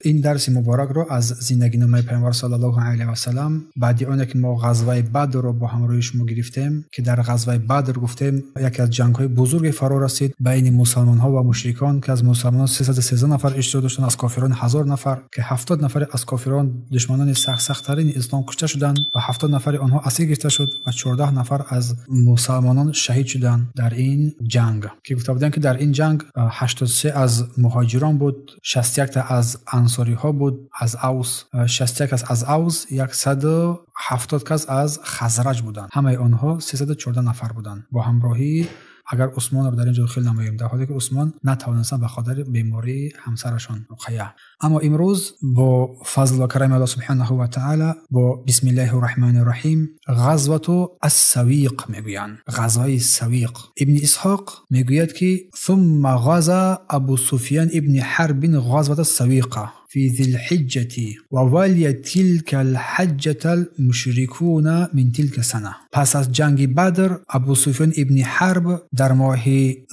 این درس مبارک رو از زندگی نامه پیامبر صلی الله علیه و سلم بعد اون که ما غزوه بدر رو با همراهی شما گرفتیم که در غزوه بدر گفتیم یکی از جنگ‌های بزرگ فرا رسید بین مسلمان‌ها و مشرکان که از مسلمانان 313 نفر اشتباه داشتن، از کافران 1000 نفر که 70 نفر از کافران دشمنان سخت‌ترین اسلام کشته شدند و 70 نفر آنها اسیر گرفته شد و 14 نفر از مسلمانان شهید شدند در این جنگ که گفته بودن که در این جنگ 83 از مهاجران بود، 61 تا از انصاری ها بود از اوس، 61 کس از اوس، 170 کس از خزرج بودند. همه آنها 314 نفر بودند با همراهی. اگر عثمان رو در اینجا خیلی نماییم در حالی که عثمان نتوانستن به خاطر بیماری همسرشان رقیه. اما امروز با فضل و کرم الله سبحانه و تعالی با بسم الله الرحمن الرحیم غزوه السویق میگویند. غزوه سویق. ابن اسحاق میگوید که ثم غزا ابو سفیان ابن حرب غزوه السویق في ذي الحجة وولي تلك الحجة المشركون من تلك سنة. پس از جنگ بدر ابو سفیان ابن حرب در ماه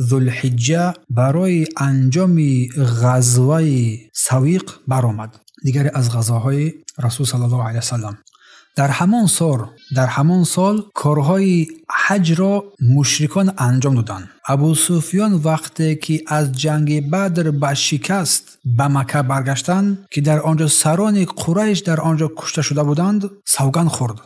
ذوالحجه برای انجام غزوه سویق برآمد. دیگر از غزاهای رسول صلی الله علیه وسلم. در همان سال کارهای حج را مشرکان انجام دادند. ابو سفیان وقتی که از جنگ بدر به شکست به مکه برگشتند که در آنجا سران قریش در آنجا کشته شده بودند،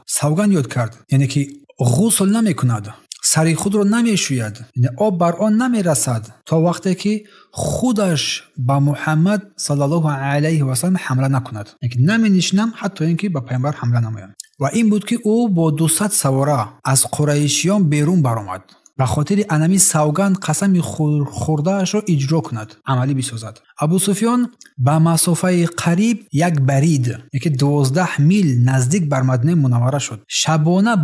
سوگند یاد کرد، یعنی که غسل نمی کند، سری خود را نمی شوید، یعنی آب بر آن نمی رسد تا وقتی که خودش با محمد صلی الله علیه و سلم حمله نکند، یعنی نمی نشینم حتی اینکه با پیامبر حمله نمایم. و این بود که او با 200 سواره از قریشیان بیرون برآمد به خاطر انمی سوگند قسم خورده‌اش را اجرا کند، عملی بسازد. ابو سفیان به مسافه قریب یک برید که 12 میل نزدیک بر مدینه منوره شد. شبانه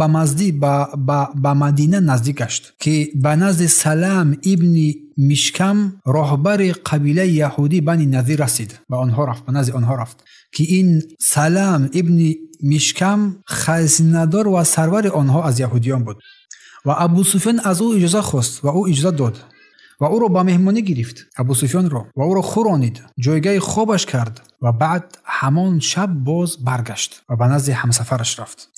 به مدینه نزدیک گشت که به نزد سلام ابن مشکم راهبر قبیله یهودی بنی نذیر رسید. به نزد آنها رفت که این سلام ابن مشکم خزینه‌دار و سرور آنها از یهودیان بود و ابو سفیان از او اجازه خواست و او اجازه داد و او را به مهمانی گرفت ابو سفیان را و او را خورانید، جایگاه خوابش کرد و بعد همان شب باز برگشت و به نزد همسفرش رفت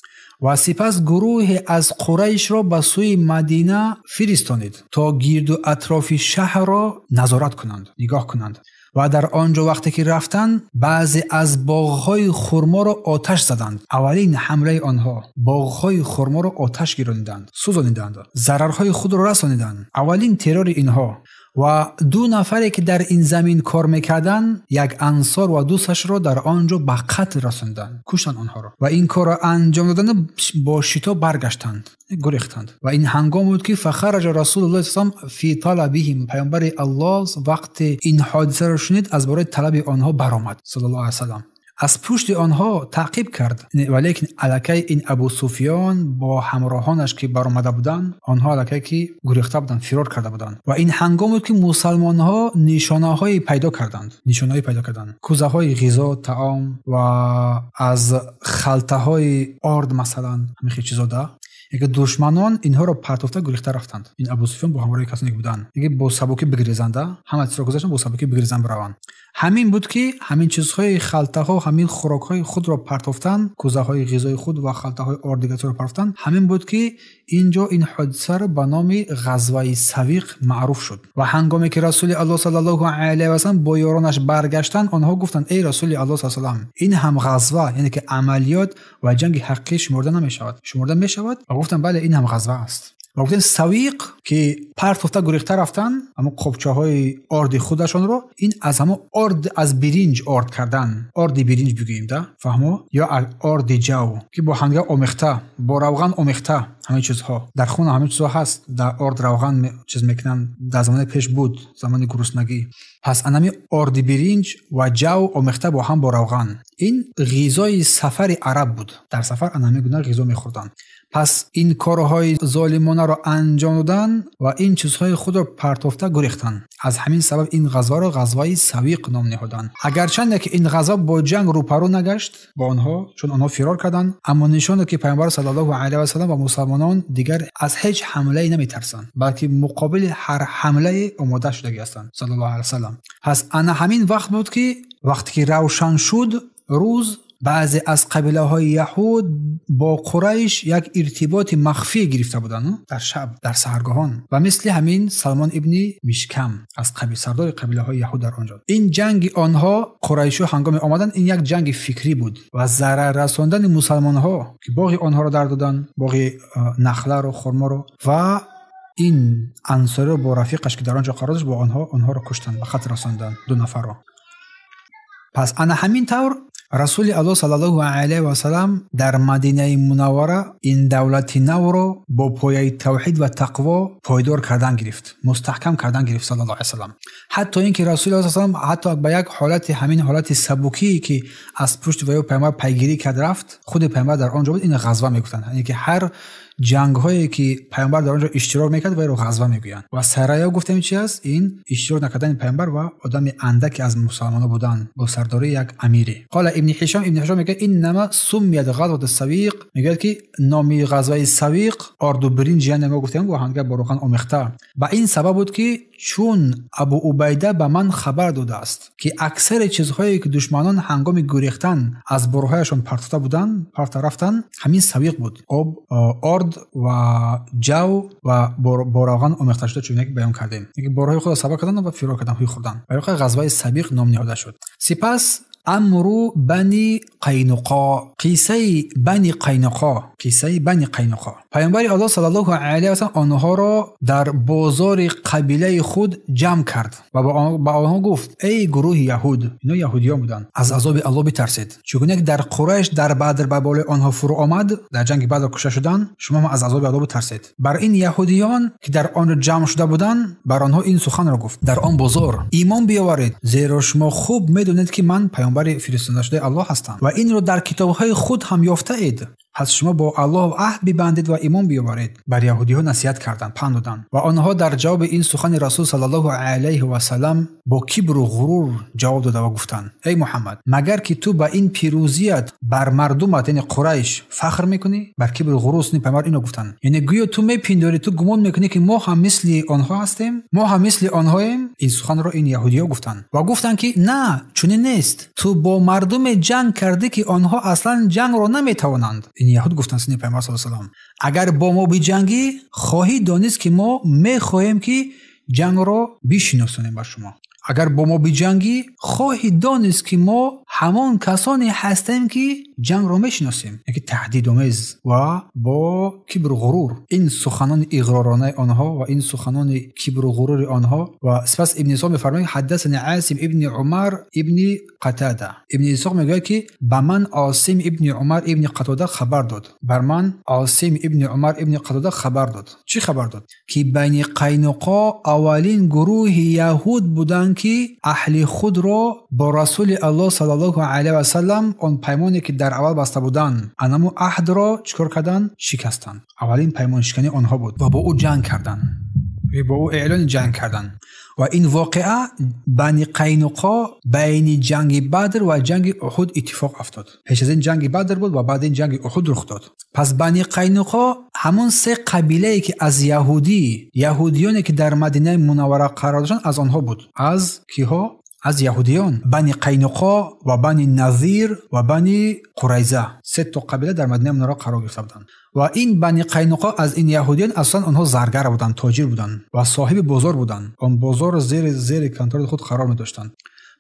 و سپس گروه از قریش را به سوی مدینه فرستانید تا گرد و اطراف شهر را نظارت کنند، نگاه کنند. و در آنجا وقتی که رفتند بعضی از باغ‌های خرما را آتش زدند. اولین حمله آنها باغ‌های خرما را آتش گرانیدند، سوزانیدند، ضررهای خود را رسانیدند. اولین ترور اینها و 2 نفری که در این زمین کار میکردند، یک انصار و دوستش را در آنجا به قتل رساندند، کشتند آنها را و این کار را انجام دادن با شتاب برگشتند، گریختند. و این هنگام بود که فخرج رسول الله صلی الله علیه و فی طلبهم، پیامبر الله وقت این حادثه را شنید از برای طلب آنها برآمد صلی الله علیه و سلم، از پشت آنها تعقیب کرد. ولیکن الکی این ابو سفیان با همراهانش که برآمده بودند، آنها الکی که گریخته بودند، فرار کرده بودند. و این هنگام بود که مسلمان ها نشانه‌های پیدا کردند، کوزه های غذا، طعام و از خلطه های آرد مثلا همین چیزا ده که دشمنان اینها را پرتافته گریخته رفتند. این ابو سفیان با همراه کسانی بودند که با سبکی بگریزنده، همه چیز را گذاشتن با سبکی بگریزن بروند. همین بود که همین چیزهای خلطه ها، همین خوراک های خود را پرتافتن، کوزه های غذای خود و خلطه های آردیگه را پرتافتن. همین بود که اینجا این حادثه را به نام غزوه سویق معروف شد. و هنگامی که رسول الله صلی الله علیه و سلم با یارانش برگشتند، آنها گفتند ای رسول الله صلی الله علیه و سلم، این هم غزوه، یعنی که عملیات و جنگ حقیقی شمرده نمیشود. و گفتند بله این هم غزوه است. و گفتن سویق که پرتافته گریخته رفتن، اما قبچه های آرد خودشان رو، این از همه آرد از برنج آرد کردن، آرد برنج بگوییم ده، فهمو؟ یا آرد جو که با همدیگه آمیخته، با روغن آمیخته، همه چیزها در خونه همه چیزها هست، در آرد روغن چیز میکنن، در زمان پیش بود، زمان گرسنگی. پس انمی آرد برنج و جو آمیخته با هم با روغن، این غذای سفر عرب بود. در سفر انمی گونه غذا میخوردن. پس این کارهای ظالمانه را انجام دادن و این چیزهای خود را پرتافته گریختن. از همین سبب این غزوه را غزوه سویق نام نهادند. اگرچند که این غزوه با جنگ روپرو نگشت با آنها، چون آنها فرار کردند، اما نشان که پیامبر صلی الله علیه و سلم و مسلمانان دیگر از هیچ حمله نمیترسند، بلکه مقابل هر حمله آماده شده هستند صلی الله علیه و سلم. پس انا همین وقت بود که وقتی که روشن شد روز، بعضی از قبیله های یهود با قریش یک ارتباط مخفی گرفته بودند در شب، در سحرگاهان، و مثل همین سلمان ابن میشکم از سردار قبیله های یهود در آنجا. این جنگ آنها قریشو هنگام آمدن، این یک جنگ فکری بود و ضرر رساندن مسلمان ها که باغی آنها را در دادن، باغی نخله رو، خرما رو، و این انصاری رو با رفیقش که در آنجا قرار داشت با آنها را کشتند، به خطر رساندند 2 نفر را. پس انا همین طور رسول الله صلی الله علیه و سلام در مدینه منوره این دولت نو رو با پایه توحید و تقوا پایدار کردن گرفت، مستحکم کردن گرفت صلی الله علیه و سلام. حتی اینکه رسول الله صلی الله علیه و سلام حتی به یک حالت، همین حالت سبکی که از پشت وی پیامبر پیگیری کرد رفت، خود پیامبر در آنجا بود، این غزوه میگفتن، یعنی که هر جنگ هایی که پیامبر در آنجا اشتراک میکرد وی رو غزوه میگویند. و سرایا گفتم چی است؟ این اشتراک نکردن پیامبر و آدم اندکی از مسلمانان بودن با سرداری یک امیری. قال ابن هشام میگه انما سمیت غزوه السویق، میگه که نامی غزوه سویق اردو برنج یعنی ما گفتیم و هنگام بروخان آمیخته، با این سبب بود که چون ابو عبیده به من خبر داده است که اکثر چیزهایی که دشمنان هنگام گریختن از برهایشان پرتافته بودن، پرت رفتن، همین سویق بود. ارد و جو و براغان آمیخته شده، چون یک بیان کردیم که برهای خود سبا کردن و فرار کردن، هوی خوردن. برای غزوه سویق نام نهاده شد. سپس امرو بنی قینقاع، قصه بنی قینقاع، قصه بنی قینقاع. پیامبر الله صلی الله علیه و سلم آنها را در بازار قبیله خود جمع کرد و با آنها گفت ای گروه یهود، اینا یهودیان بودند، از عذاب الله بترسید، چون یک در قریش در بدر به بالای آنها فرو آمد، در جنگ بدر کشته شدند، شما هم از عذاب الله بترسید. بر این یهودیان که در آن جمع شده بودند بر آنها این سخن را گفت: در آن بازار ایمان بیاورید، زیرا شما خوب میدونید که من پیامبر فرستاده شده الله هستم و این رو در کتاب‌های خود هم یافته اید. پس شما با الله عهد ببندید و ایمان بیاورید. بر یهودی‌ها نصیحت کردند، پند دادند و آنها در جواب این سخن رسول صلی الله علیه و سلم با کبر و غرور جواب داده و گفتند: ای محمد، مگر که تو با این پیروزیت بر مردمت یعنی قریش فخر میکنی؟ بر کبر و غرور پیامبر اینو گفتند، یعنی گویا تو میپنداری، تو گمان میکنی که ما هم مثل آنها هستیم، ما هم مثل آنهاییم. این سخن را این یهودی‌ها گفتند و گفتند که نه، چنین نیست، تو با مردم جنگ کردی که آنها اصلا جنگ را نمیتوانند. این یهود گفتند سنی پیامبر صلی الله علیه و سلم، اگر با ما بجنگی خواهی دانست که ما میخواهیم که جنگ را بشناسونیم بر شما. اگر با ما بجنگی خواهی دانست که ما همان کسانی هستیم که جنگ را میشناسیم. یعنی تهدیدآمیز و با کبر و غرور. این سخنان اغرارانه آنها و این سخنان کبر و غرور آنها. و سپس ابن اسحاق میفرماید حدثنا عاصم ابن عمر ابن قتاده. ابن اسحاق میگه که به من عاصم ابن عمر ابن قتاده خبر داد. بر من عاصم ابن عمر ابن قتاده خبر داد. چی خبر داد؟ که بنی قینقاع اولین گروه یهود بودند که اهل خود را با رسول الله صلی الله علیه و سلم آن پیمانی که در اول بسته بودند، انمو عهد را چیکار کردند؟ شکستند. اولین پیمان شکنی آنها بود و با او جنگ کردند، با او اعلان جنگ کردند. و این واقعه بنی قینقاع بین جنگ بدر و جنگ احد اتفاق افتاد. پیش از این جنگ بدر بود و بعد این جنگ احد رخ داد. پس بنی قینقاع همون سه قبیله که از یهودیانی که در مدینه منوره قرار داشتند از آنها بود. از کیها؟ از یهودیان. بنی قینقاع و بنی نظیر و بنی قریظه، سه تا قبیله در مدینه منوره قرار گرفته بودند. و این بنی قینقاع از این یهودیان اصلا آنها زرگر بودند، تاجر بودند و صاحب بازار بودند. آن بازار زیر کنترل خود قرار می داشتند.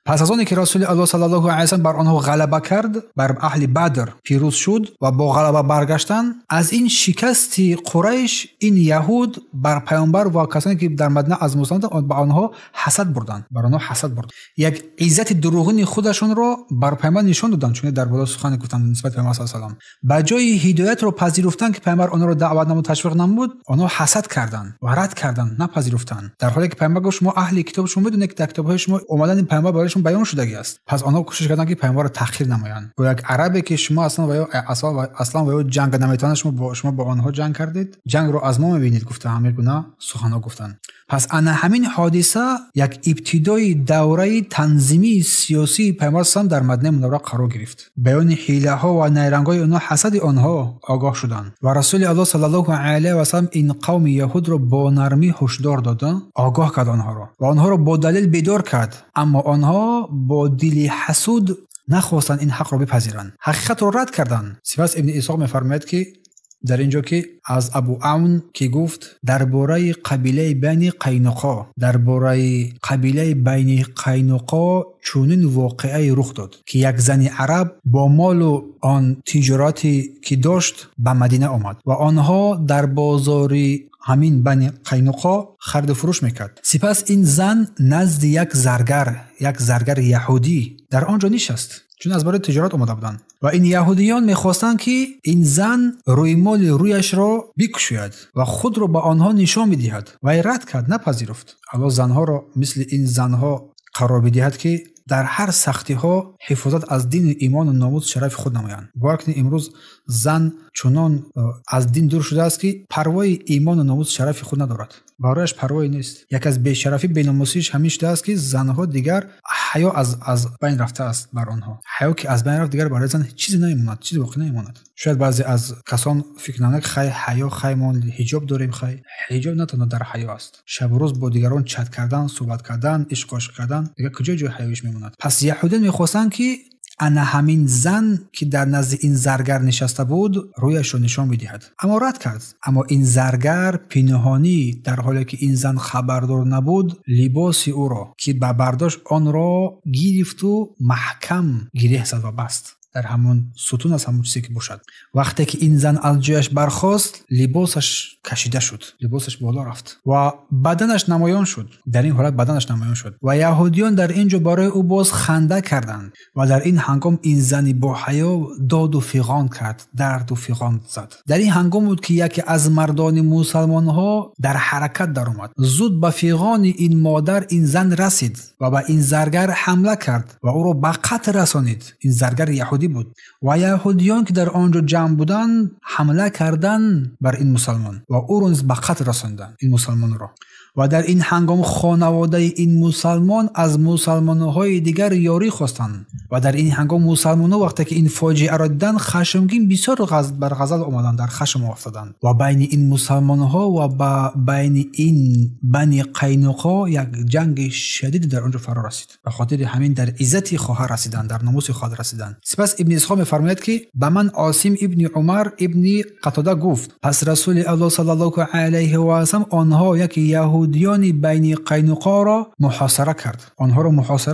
پس از آنی که رسول الله صلی الله علیه و سلم بر آنها غلبه کرد، بر اهل بدر پیروز شد و با غلبه برگشتند، از این شکست قریش این یهود بر پیامبر و کسانی که در مدینه از مسلمانان به آنها حسد بردند، بر آنها حسد بردند. یک عزت دروغین خودشون را بر پیامبر نشون دادند، چون در بالا سخن گفتند نسبت پیامبر صلی الله علیه و سلم. به جای هدایت را پذیرفتند که پیامبر آنها را دعوت نمود، تشویق نمود، آنها حسد کردند و رد کردند، نپذیرفتند. در حالی که پیامبر گفت شما اهل کتاب، شما بدونید که در کتاب‌های شما اومدن این پیامبر بیان شدگی است. پس آنها کوشش کردند که پیامبر را تحقیر نمایند. با یک عربی که شما اصلا و جنگ نمیتونید، شما با آنها جنگ کردید، جنگ رو از ما میبینید، گفته همه گونه سخن‌ها گفتند. پس انا همین حادثه یک ابتدای دوره تنظیمی سیاسی پیامبر صلی در مدینه منوره قرار گرفت. بیان حیله ها و نیرنگ‌های آنها، حسد آنها آگاه شدند و رسول الله صلی الله علیه و سلم این قوم یهود را با نرمی هشدار داد، آگاه کرد آنها را و آنها را با دلیل بیدار کرد. اما آنها آنها با دل حسود نخواستند این حق را بپذیرند، حقیقت را رد کردند. سپس ابن اسحاق می‌فرماید که در اینجا که از ابو عون که گفت درباره قبیله بنی قینقاع، درباره قبیله بنی قینقاع چونین واقعه رخ داد که یک زن عرب با مال و آن تجارتی که داشت به مدینه آمد و آنها در بازاری همین بنی قینقاع خرید و فروش میکرد. سپس این زن نزد یک زرگر یهودی در آنجا نشست، چون از برای تجارت آمده بودند و این یهودیان میخواستند که این زن روی مال رویش را بکشاید و خود را به آنها نشان بدهد و رد کرد، نپذیرفت. الله زنها را مثل این زنها قرار بدهد که در هر سختی ها حفاظت از دین، ایمان و ناموس شرف خود نمایند. باید امروز زن چنان از دین دور شده است که پروای ایمان و ناموس شرف خود ندارد، برایش پروایی نیست. یک از بی‌شرفی بیناموسیش همیشه شده است که زنها دیگر حیا از بین رفته است بر آنها. حیا که از بین رفت دیگر برای زن چیزی نمیماند، چیزی باقی نمیماند. شاید بعضی از کسان فکر نکنند خیر حیا خیمون حجاب داریم، خیر حجاب نه تنها در حیا است، شب و روز با دیگران چت کردن، صحبت کردن، عشق کردن، دیگر کجا جای حیاش میماند؟ پس یهودیان میخواستند که انا همین زن که در نزد این زرگر نشسته بود رویش رو نشان بدهد، اما رد کرد. اما این زرگر پنهانی در حالی که این زن خبردار نبود لباس او را که به برداشت آن را گرفت و محکم گره زد و بست در همون ستون، از همون چیزی که باشد. وقتی که این زن از جایش برخاست لباسش کشیده شد، لباسش بالا رفت و بدنش نمایان شد. در این حالت بدنش نمایان شد و یهودیان در اینجا برای او باز خنده کردند و در این هنگام این زنی با حیا داد و فغان کرد، درد و فغان زد. در این هنگام بود که یکی از مردان مسلمان ها در حرکت در آمد، زود به فغان این مادر این زن رسید و به این زرگر حمله کرد و او را به قتل رسانید. این زرگر یهودی بود و یهودیان که در آنجا جمع بودند حمله کردند بر این مسلمان و او را به قتل رساندند، این مسلمان را. و در این هنگام خانواده این مسلمان از مسلمان‌های دیگر یاری خواستند و در این هنگام مسلمان‌ها وقتی که این فاجعه را دیدند خشمگین بسیار بر غضب آمدند، در خشم افتادند و بین این مسلمان‌ها و بین این بنی قینقاع یک جنگ شدید در آنجا فرا رسید. به خاطر همین در عزت خواهر رسیدند، در ناموس خواهر رسیدند. سپس ابن اسحاق می‌فرماید که به من عاصم ابن عمر ابن قتاده گفت پس رسول الله صلی الله علیه و آله آنها یک یهودیان بین قینقاع را محاصره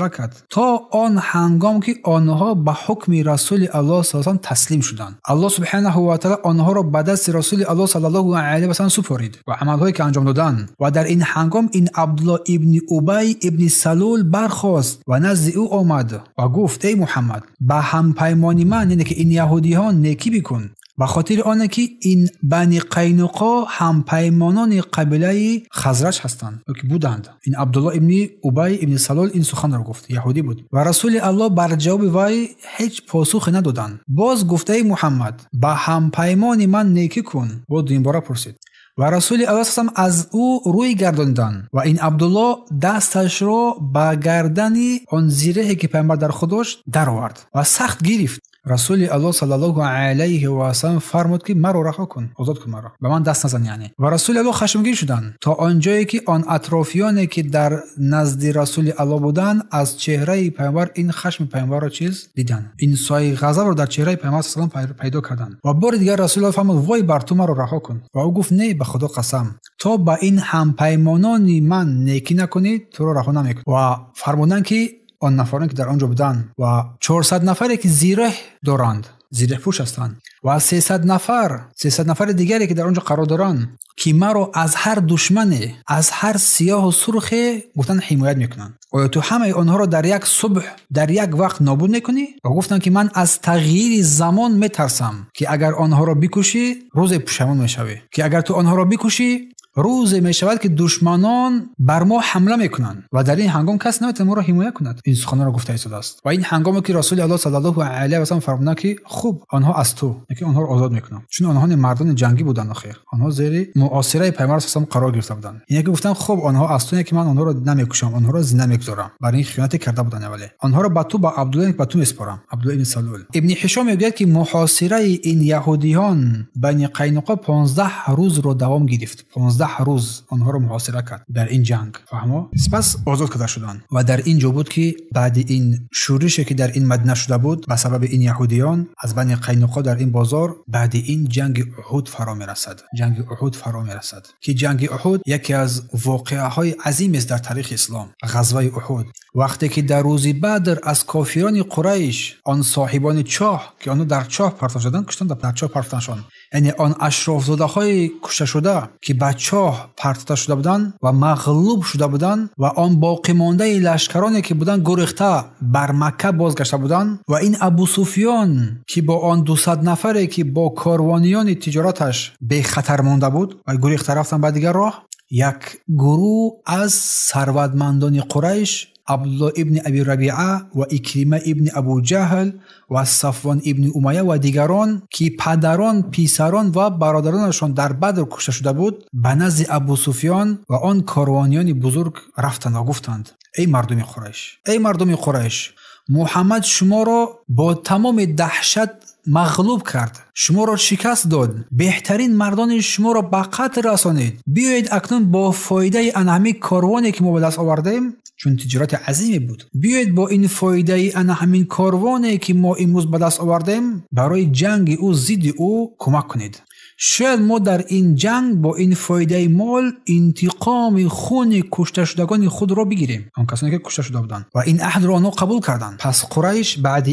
کرد تا آن هنگام که آنها به حکم رسول الله صلی الله علیه و تسلیم شدند. الله سبحانه و تعالی آنها را به دست رسول الله صلی الله علیه و آله سپرید و عملهایی که انجام دادند. و در این هنگام این عبدالله ابن ابی ابن سلول برخاست و نزد او آمد و گفت ای محمد به هم پیمانی من، یعنی که این یهودیان نیکی بکن، به خاطر آنه که این بنی قینقاع هم پیمانان قبیله خزرج هستند که بودند. این عبدالله ابن ابی ابن سلول این سخن را گفت، یهودی بود و رسول الله بر جواب وی هیچ پاسخ ندادند. باز گفت ای محمد به هم پیمان من نیکی کن، و دوم بار پرسید و رسول الله صلی از او روی گرداندند و این عبدالله دستش را به گردن آن زیرهی که پیامبر در خود داشت در آورد و سخت گرفت. رسول الله صلی الله علیه و آله فرمود که مرا رها کن، آزاد کن مرا، به من دست نزن یعنی. و رسول الله خشمگین شدند تا آنجایی که آن اطرافیانی که در نزد رسول الله بودند از چهره پیامبر این خشم پیامبر را دیدند، این سایه غضب را در چهره پیامبر صلی الله علیه و پیدا کردند. و بار دیگر رسول الله فرمود وای بر تو، مرا رها کن. و او گفت نه، به خدا قسم تا با این هم پیمانان من نیکی نکنی تو را رها نمیکنم. و فرمودند که آن نفرانی که در آنجا بودند و 400 نفری که زیره دارند، زیره پوش هستند و 300 نفر دیگری که در آنجا قرار دارند که مرا از هر دشمنی، از هر سیاه و سرخ گفتن حمایت میکنند. آیا تو همه آنها را در یک صبح در یک وقت نابود نکنی؟ و گفتند که من از تغییر زمان میترسم که اگر آنها را بکشی روز پشیمان میشوی، که اگر تو آنها را بکشی روز می شود که دشمنان بر ما حمله میکنند و در این هنگام کس نمیتونه ما را حمایت کند. این سخن را گفته ایستاده است و این هنگامی که رسول الله صلی الله علیه و آله فرمودند که خوب آنها از تو، که آنها را آزاد میکنم، چون آنها مردان جنگی بودند، خیر آنها زیر محاصره پیامبر صلی الله علیه و قرار گرفته بودند. یعنی که گفتن خوب آنها از تو، که من آنها را نمیکشم، آنها را زنده میگذارم، برای این خیانت کرده بودند. ولی آنها را به تو، با عبدالله به تو میسپارم، عبدالله ابن سلول. ابن هشام میگوید که محاصره این یهودیان بنی قینقاع 15 روز رو دوام گرفت. 15 روز آنها رو محاصره کرد در این جنگ. فهمو؟ سپس آزاد کرده شدند و در اینجا بود که بعد این شورشی که در این مدینه شده بود به سبب این یهودیان از بنی قینقاع در این بازار، بعد این جنگ احد فرا میرسد. جنگ احد فرا میرسد که جنگ احد یکی از واقعه های عظیم است در تاریخ اسلام. غزوه احد وقتی که در روز بدر از کافران قریش آن صاحبان چاه که آنها در چاه پرتاب شدند کشتن، در چاه پرتاب شدند، یعنی آن اشراف زاده های کشته شده که به چاه پرتاب شده بودند و مغلوب شده بودند و آن باقی مانده لشکرانی که بودند گریخته بر مکه بازگشته بودند و این ابو سفیان که با آن 200 نفری که با کاروانیان تجارتش به خطر مانده بود و گریخته رفتن به دیگر راه، یک گروه از ثروتمندان قریش عبدالله ابن ابی ربیعه و اکرمه ابن ابو جهل و صفوان ابن امیه و دیگران که پدران، پیسران و برادرانشان در بدر کشته شده بود به نزد ابو سفیان و آن کاروانیان بزرگ رفتند و گفتند ای مردم قریش، ای مردم قریش، محمد شما را با تمام دهشت مغلوب کرد، شما را شکست داد، بهترین مردان شما را به قتل رسانید. بیایید اکنون با فایده آن همه کاروانی که ما به دست آوردیم، چون تجارت عظیمی بود، بیایید با این فایده آن همین کاروانی که ما امروز به دست آوردیم برای جنگ او ضد او کمک کنید. شاید ما در این جنگ با این فایده مال انتقام خون کشته شدگان خود را بگیریم، آن کسانی که کشته شده بودند، و این عهد را آنها قبول کردند. پس قریش بعد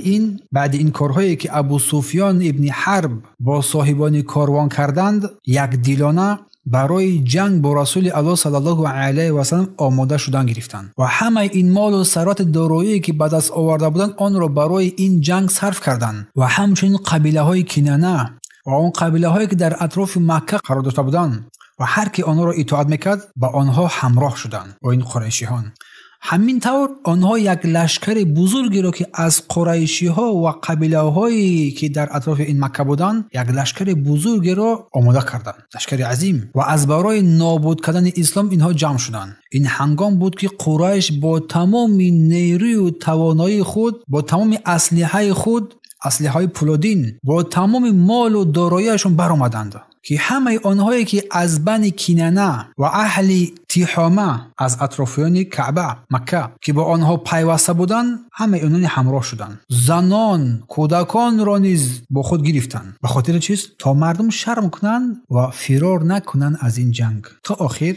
این کارهایی که ابو سفیان ابن حرب با صاحبان کاروان کردند، یک دیلانه برای جنگ با رسول الله صلی الله علیه و سلم آماده شدن گرفتند و همه این مال و ثروت دارایی که به دست آورده بودند آن را برای این جنگ صرف کردند و همچنین قبیله های کنانه و آن قبیله هایی که در اطراف مکه قرار داشته بودند و هر کی آنها را اطاعت میکرد با آنها همراه شدند و این قریشیان. همین طور آنها یک لشکر بزرگی را که از قریشی ها و قبیله هایی که در اطراف این مکه بودند یک لشکر بزرگی را آماده کردند، لشکر عظیم، و از برای نابود کردن اسلام اینها جمع شدند. این هنگام بود که قریش با تمام نیروی و توانایی خود، با تمام اسلحه خود، اسلحه پولادین، با تمام مال و داراییشون برآمدند که همه آنهایی که از بنی کنانه و اهل تیحامه از اطرافیان کعبه مکه که با آنها پیوسته بودند همه آنها همراه شدند. زنان، کودکان را نیز با خود گرفتند. به خاطر چیست؟ تا مردم شرم کنند و فرار نکنند از این جنگ، تا آخر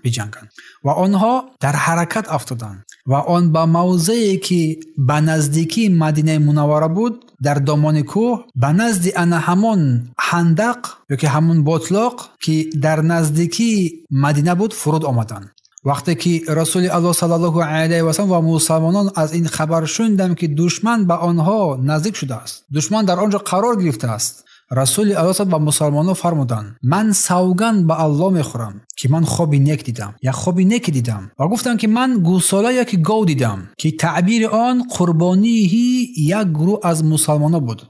بجنگند. و آنها در حرکت افتادند و آن به موضعی که به نزدیکی مدینه منوره بود در دامان کوه، به نزد آن همان خندق یا که همون بطلاق که در نزدیکی مدینه بود فرود آمدند. وقتی که رسول الله صلی الله علیه و سلم و مسلمانان از این خبر شنیدند که دشمن به آنها نزدیک شده است، دشمن در آنجا قرار گرفته است، رسول الله صلی الله علیه و مسلمانان فرمودند من سوگند به الله میخورم که من خوابی نیک دیدم و گفتند که من گوساله یک گاو دیدم که تعبیر آن قربانی یک گروه از مسلمانان بود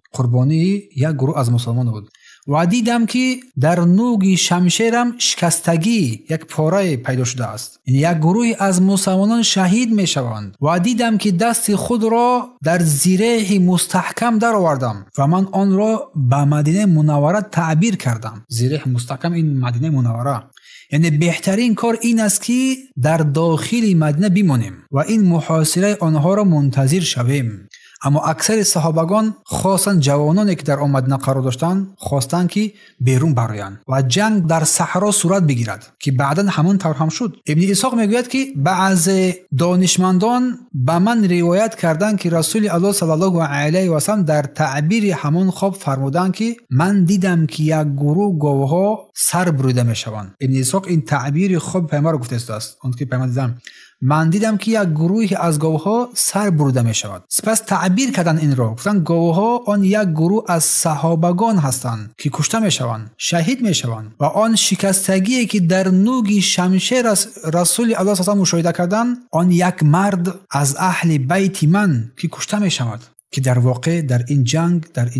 و دیدم که در نوگ شمشیرم شکستگی یک پاره پیدا شده است، یک گروه از مسلمانان شهید می شوند و دیدم که دست خود را در زیره مستحکم در آوردم و من آن را به مدینه منوره تعبیر کردم. زیره مستحکم این مدینه منوره، یعنی بهترین کار این است که در داخل مدینه بمانیم و این محاصره آنها را منتظر شویم. اما اکثر صحابگان خاصا جوانانی که در مدینه قرار داشتند خواستند که بیرون برآیند و جنگ در صحرا صورت بگیرد که بعداً همون طور هم شد. ابن اسحاق میگوید که بعض دانشمندان به من روایت کردند که رسول الله صلی الله علیه و سلم در تعبیر همون خواب فرمودند که من دیدم که یک گروه گاوها سر بریده میشوند. ابن اسحاق این تعبیر خواب پیامبر گفته است، اون که پیامبر دیدم من دیدم که یک گروهی از گاوها سر بریده می شود. سپس تعبیر کردن این را، گفتن گاوها آن یک گروه از صحابگان هستند که کشته می شوند، شهید می شوند و آن شکستگی که در نوگ شمشیر رسول الله صلی الله علیه و سلم مشاهده کردند آن یک مرد از اهل بیت من که کشته می شود. که در واقع در این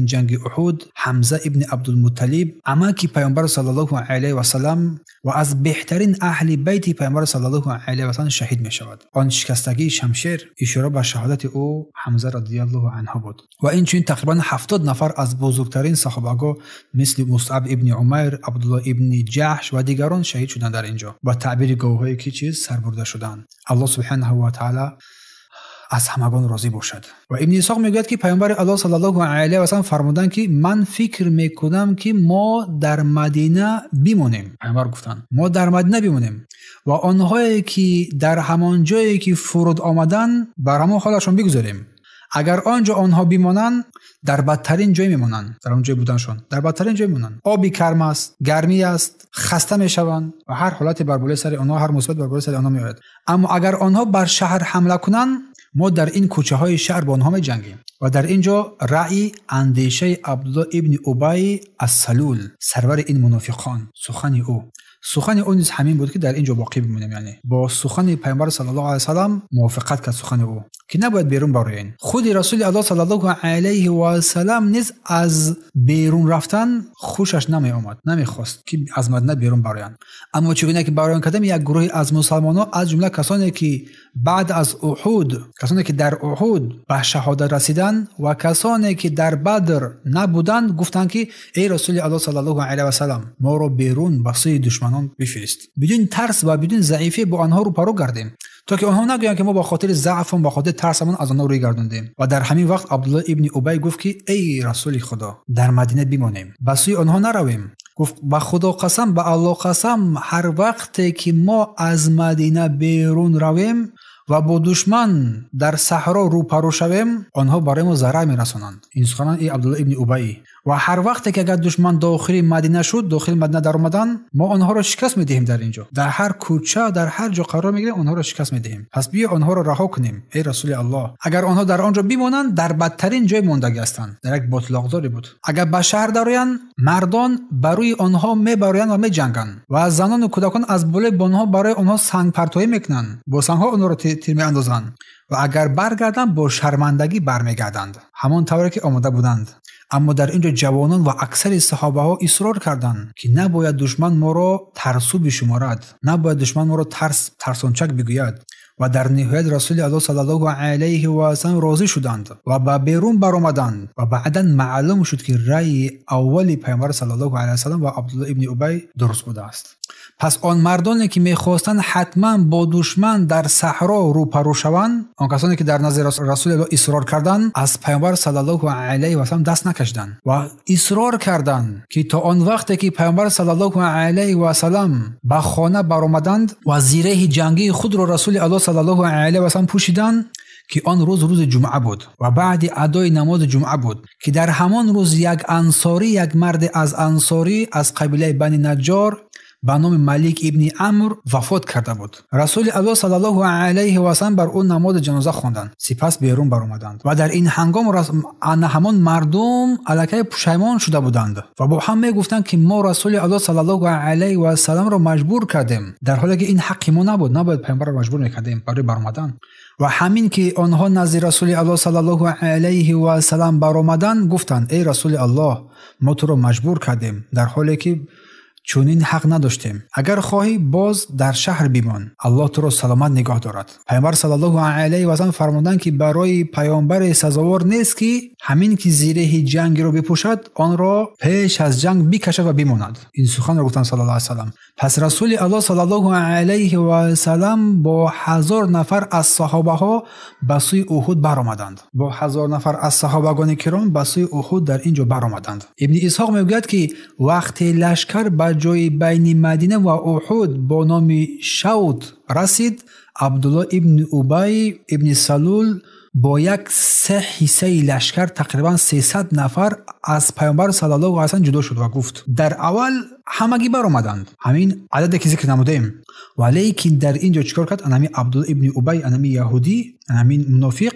جنگ احد حمزه ابن عبدالمطلب عمه پیامبر صلی الله علیه و سلم و از بهترین اهل بیت پیامبر صلی الله علیه و سلم شهید می شود. آن شکستگی شمشیر اشاره به شهادت او حمزه رضی الله عنه بود و این چنین تقریبا 70 نفر از بزرگترین صحابه مثل مصعب ابن عمیر، عبدالله ابن جحش و دیگران شهید شدند در اینجا با تعبیر گواهی که چیز سربرده شدند. الله سبحانه و تعالی از همگان راضی باشد. و ابن اسحاق میگوید که پیامبر الله صلی الله علیه و سلم فرمودند که من فکر میکنم که ما در مدینه بمونیم. پیامبر گفتند ما در مدینه بمونیم و آنهایی که در همان جایی که فرود آمدن بر همان حالشون بگذاریم. اگر آنجا آنها بمانند در بدترین جای میمونند، در اون جای بودنشون در بدترین جای میمونند. آبی گرم است، گرمی است، خسته میشوند و هر حالتی بر بالای سر آنها، هر مصیبت بر بالای سر آنها میآید. اما اگر آنها بر شهر حمله کنند ما در این کوچه های شهر با آنها می‌جنگیم. و در اینجا رأی اندیشه عبدالله ابن ابی السلول سرور این منافقان، سخن او نیز همین بود که در اینجا باقی بمونیم، یعنی با سخن پیامبر صلی الله علیه و سلم موافقت کرد سخن او که نباید بیرون براین. خود رسول الله صلی الله علیه و سلم نیز از بیرون رفتن خوشش نمی آمد، نمیخواست که از مدینه بیرون براین. اما چگونه که بیرون کردن یک گروه از مسلمانان از جمله کسانی که بعد از احد، کسانی که در احد به شهادت رسیدند و کسانی که در بدر نبودند گفتند که ای رسول الله صلی الله علیه و سلم ما رو بیرون به سوی دشمنان بفرست، بدون ترس و بدون ضعیفی با آنها رو پرو گردیم تا که آنها نگویند که ما با خاطر ضعفمون با خاطر ترسمون از آنها روی گردوندیم. و در همین وقت عبدالله ابن ابی گفت که ای رسول خدا در مدینه بمانیم، به سوی آنها نرویم. گفت به خدا قسم، به الله قسم، هر وقتی که ما از مدینه بیرون رویم و با دشمن در صحرا روپرو شویم آنها برای ما ضرر میرسانند. این سخنان ای عبدالله ابن ابی. و هر وقتی که اگر دشمن داخل مدینه شد، داخل مدینه در اومدن، ما آنها را شکست میدهیم. در اینجا در هر کوچه در هر جا قرار میگیریم آنها را شکست میدهیم. پس بیا آنها را رها کنیم ای رسول الله. اگر آنها در آنجا بمانند در بدترین جای ماندگی هستند. در یک باطلاقداری بود. اگر به شهر درآیند مردان برای آنها میبرند و میجنگند و زنان و کودکان از بالای بانها برای آنها سنگ پرتابی میکنند، با سنگها آنها را تیر میاندازند و اگر برگردند با شرمندگی برمیگردند همان طوری که آمده بودند. اما در اینجا جوانان و اکثر صحابه ها اصرار کردند که نباید دشمن ما را ترسو بشمارد، نباید دشمن ما را ترسانچک بگوید. و در نهایت رسول الله صلی الله علیه و سلم راضی شدند و به بیرون برآمدند و بعدا معلوم شد که رأی اولی پیامبر صلی الله علیه و سلم و عبدالله ابن ابی درست بوده است. پس آن مردانی که میخواستند حتما با دشمن در صحرا روپرو شوند، آن کسانی که در نزد رسول الله اصرار کردند، از پیامبر صلی الله علیه و سلم دست نکشیدند و اصرار کردند که تا آن وقتی که پیامبر صلی الله علیه و سلم به خانه برآمدند و زیره جنگی خود را رسول الله صلی الله علیه و سلم پوشیدند که آن روز جمعه بود و بعد ادای نماز جمعه بود که در همان روز یک مرد از انصاری از قبیله بنی نجار به نام ملیک ابن عمرو وفات کرده بود. رسول الله صلی الله علیه و سلم بر اون نماز جنازه خواندند، سپس بیرون برآمدند و در این هنگام همان مردم الکی پشیمان شده بودند و با هم میگفتند که ما رسول الله صلی الله علیه و سلم را مجبور کردیم، در حالی که این حق ما نبود، نباید پیامبر را مجبور میکردیم برای برآمدن. و همین که آنها نزد رسول الله صلی الله علیه و سلم برآمدند گفتند ای رسول الله ما تو را مجبور کردیم در حالی که چون این حق نداشتیم. اگر خواهی باز در شهر بمان، الله تو را سلامت نگاه دارد. پیامبر صلی الله علیه و سلم فرمودند که برای پیامبر سزاوار نیست که همین که زیره جنگ را بپوشد آن را پیش از جنگ بکشد و بماند. این سخن را گفتند صلی الله علیه و سلم. پس رسول الله صلی الله علیه و سلم با 1000 نفر از صحابه ها به سوی احد برآمدند. با 1000 نفر از صحابگان کرام به سوی احد در اینجا برآمدند. ابن اسحاق میگوید که وقتی لشکر به جای بین مدینه و احد با نام شوط رسید، عبدالله ابن ابی ابن سلول با یک 3 حصه لشکر تقریبا 300 نفر از پیامبر صلی الله علیه و سلم جدا شد و گفت در اول همگی برآمدند، همین عددی که ذکر نمودیم، ولیکن در اینجا چیکار کرد؟ انمی عبدالله ابن ابی، انمی یهودی، انمی منافق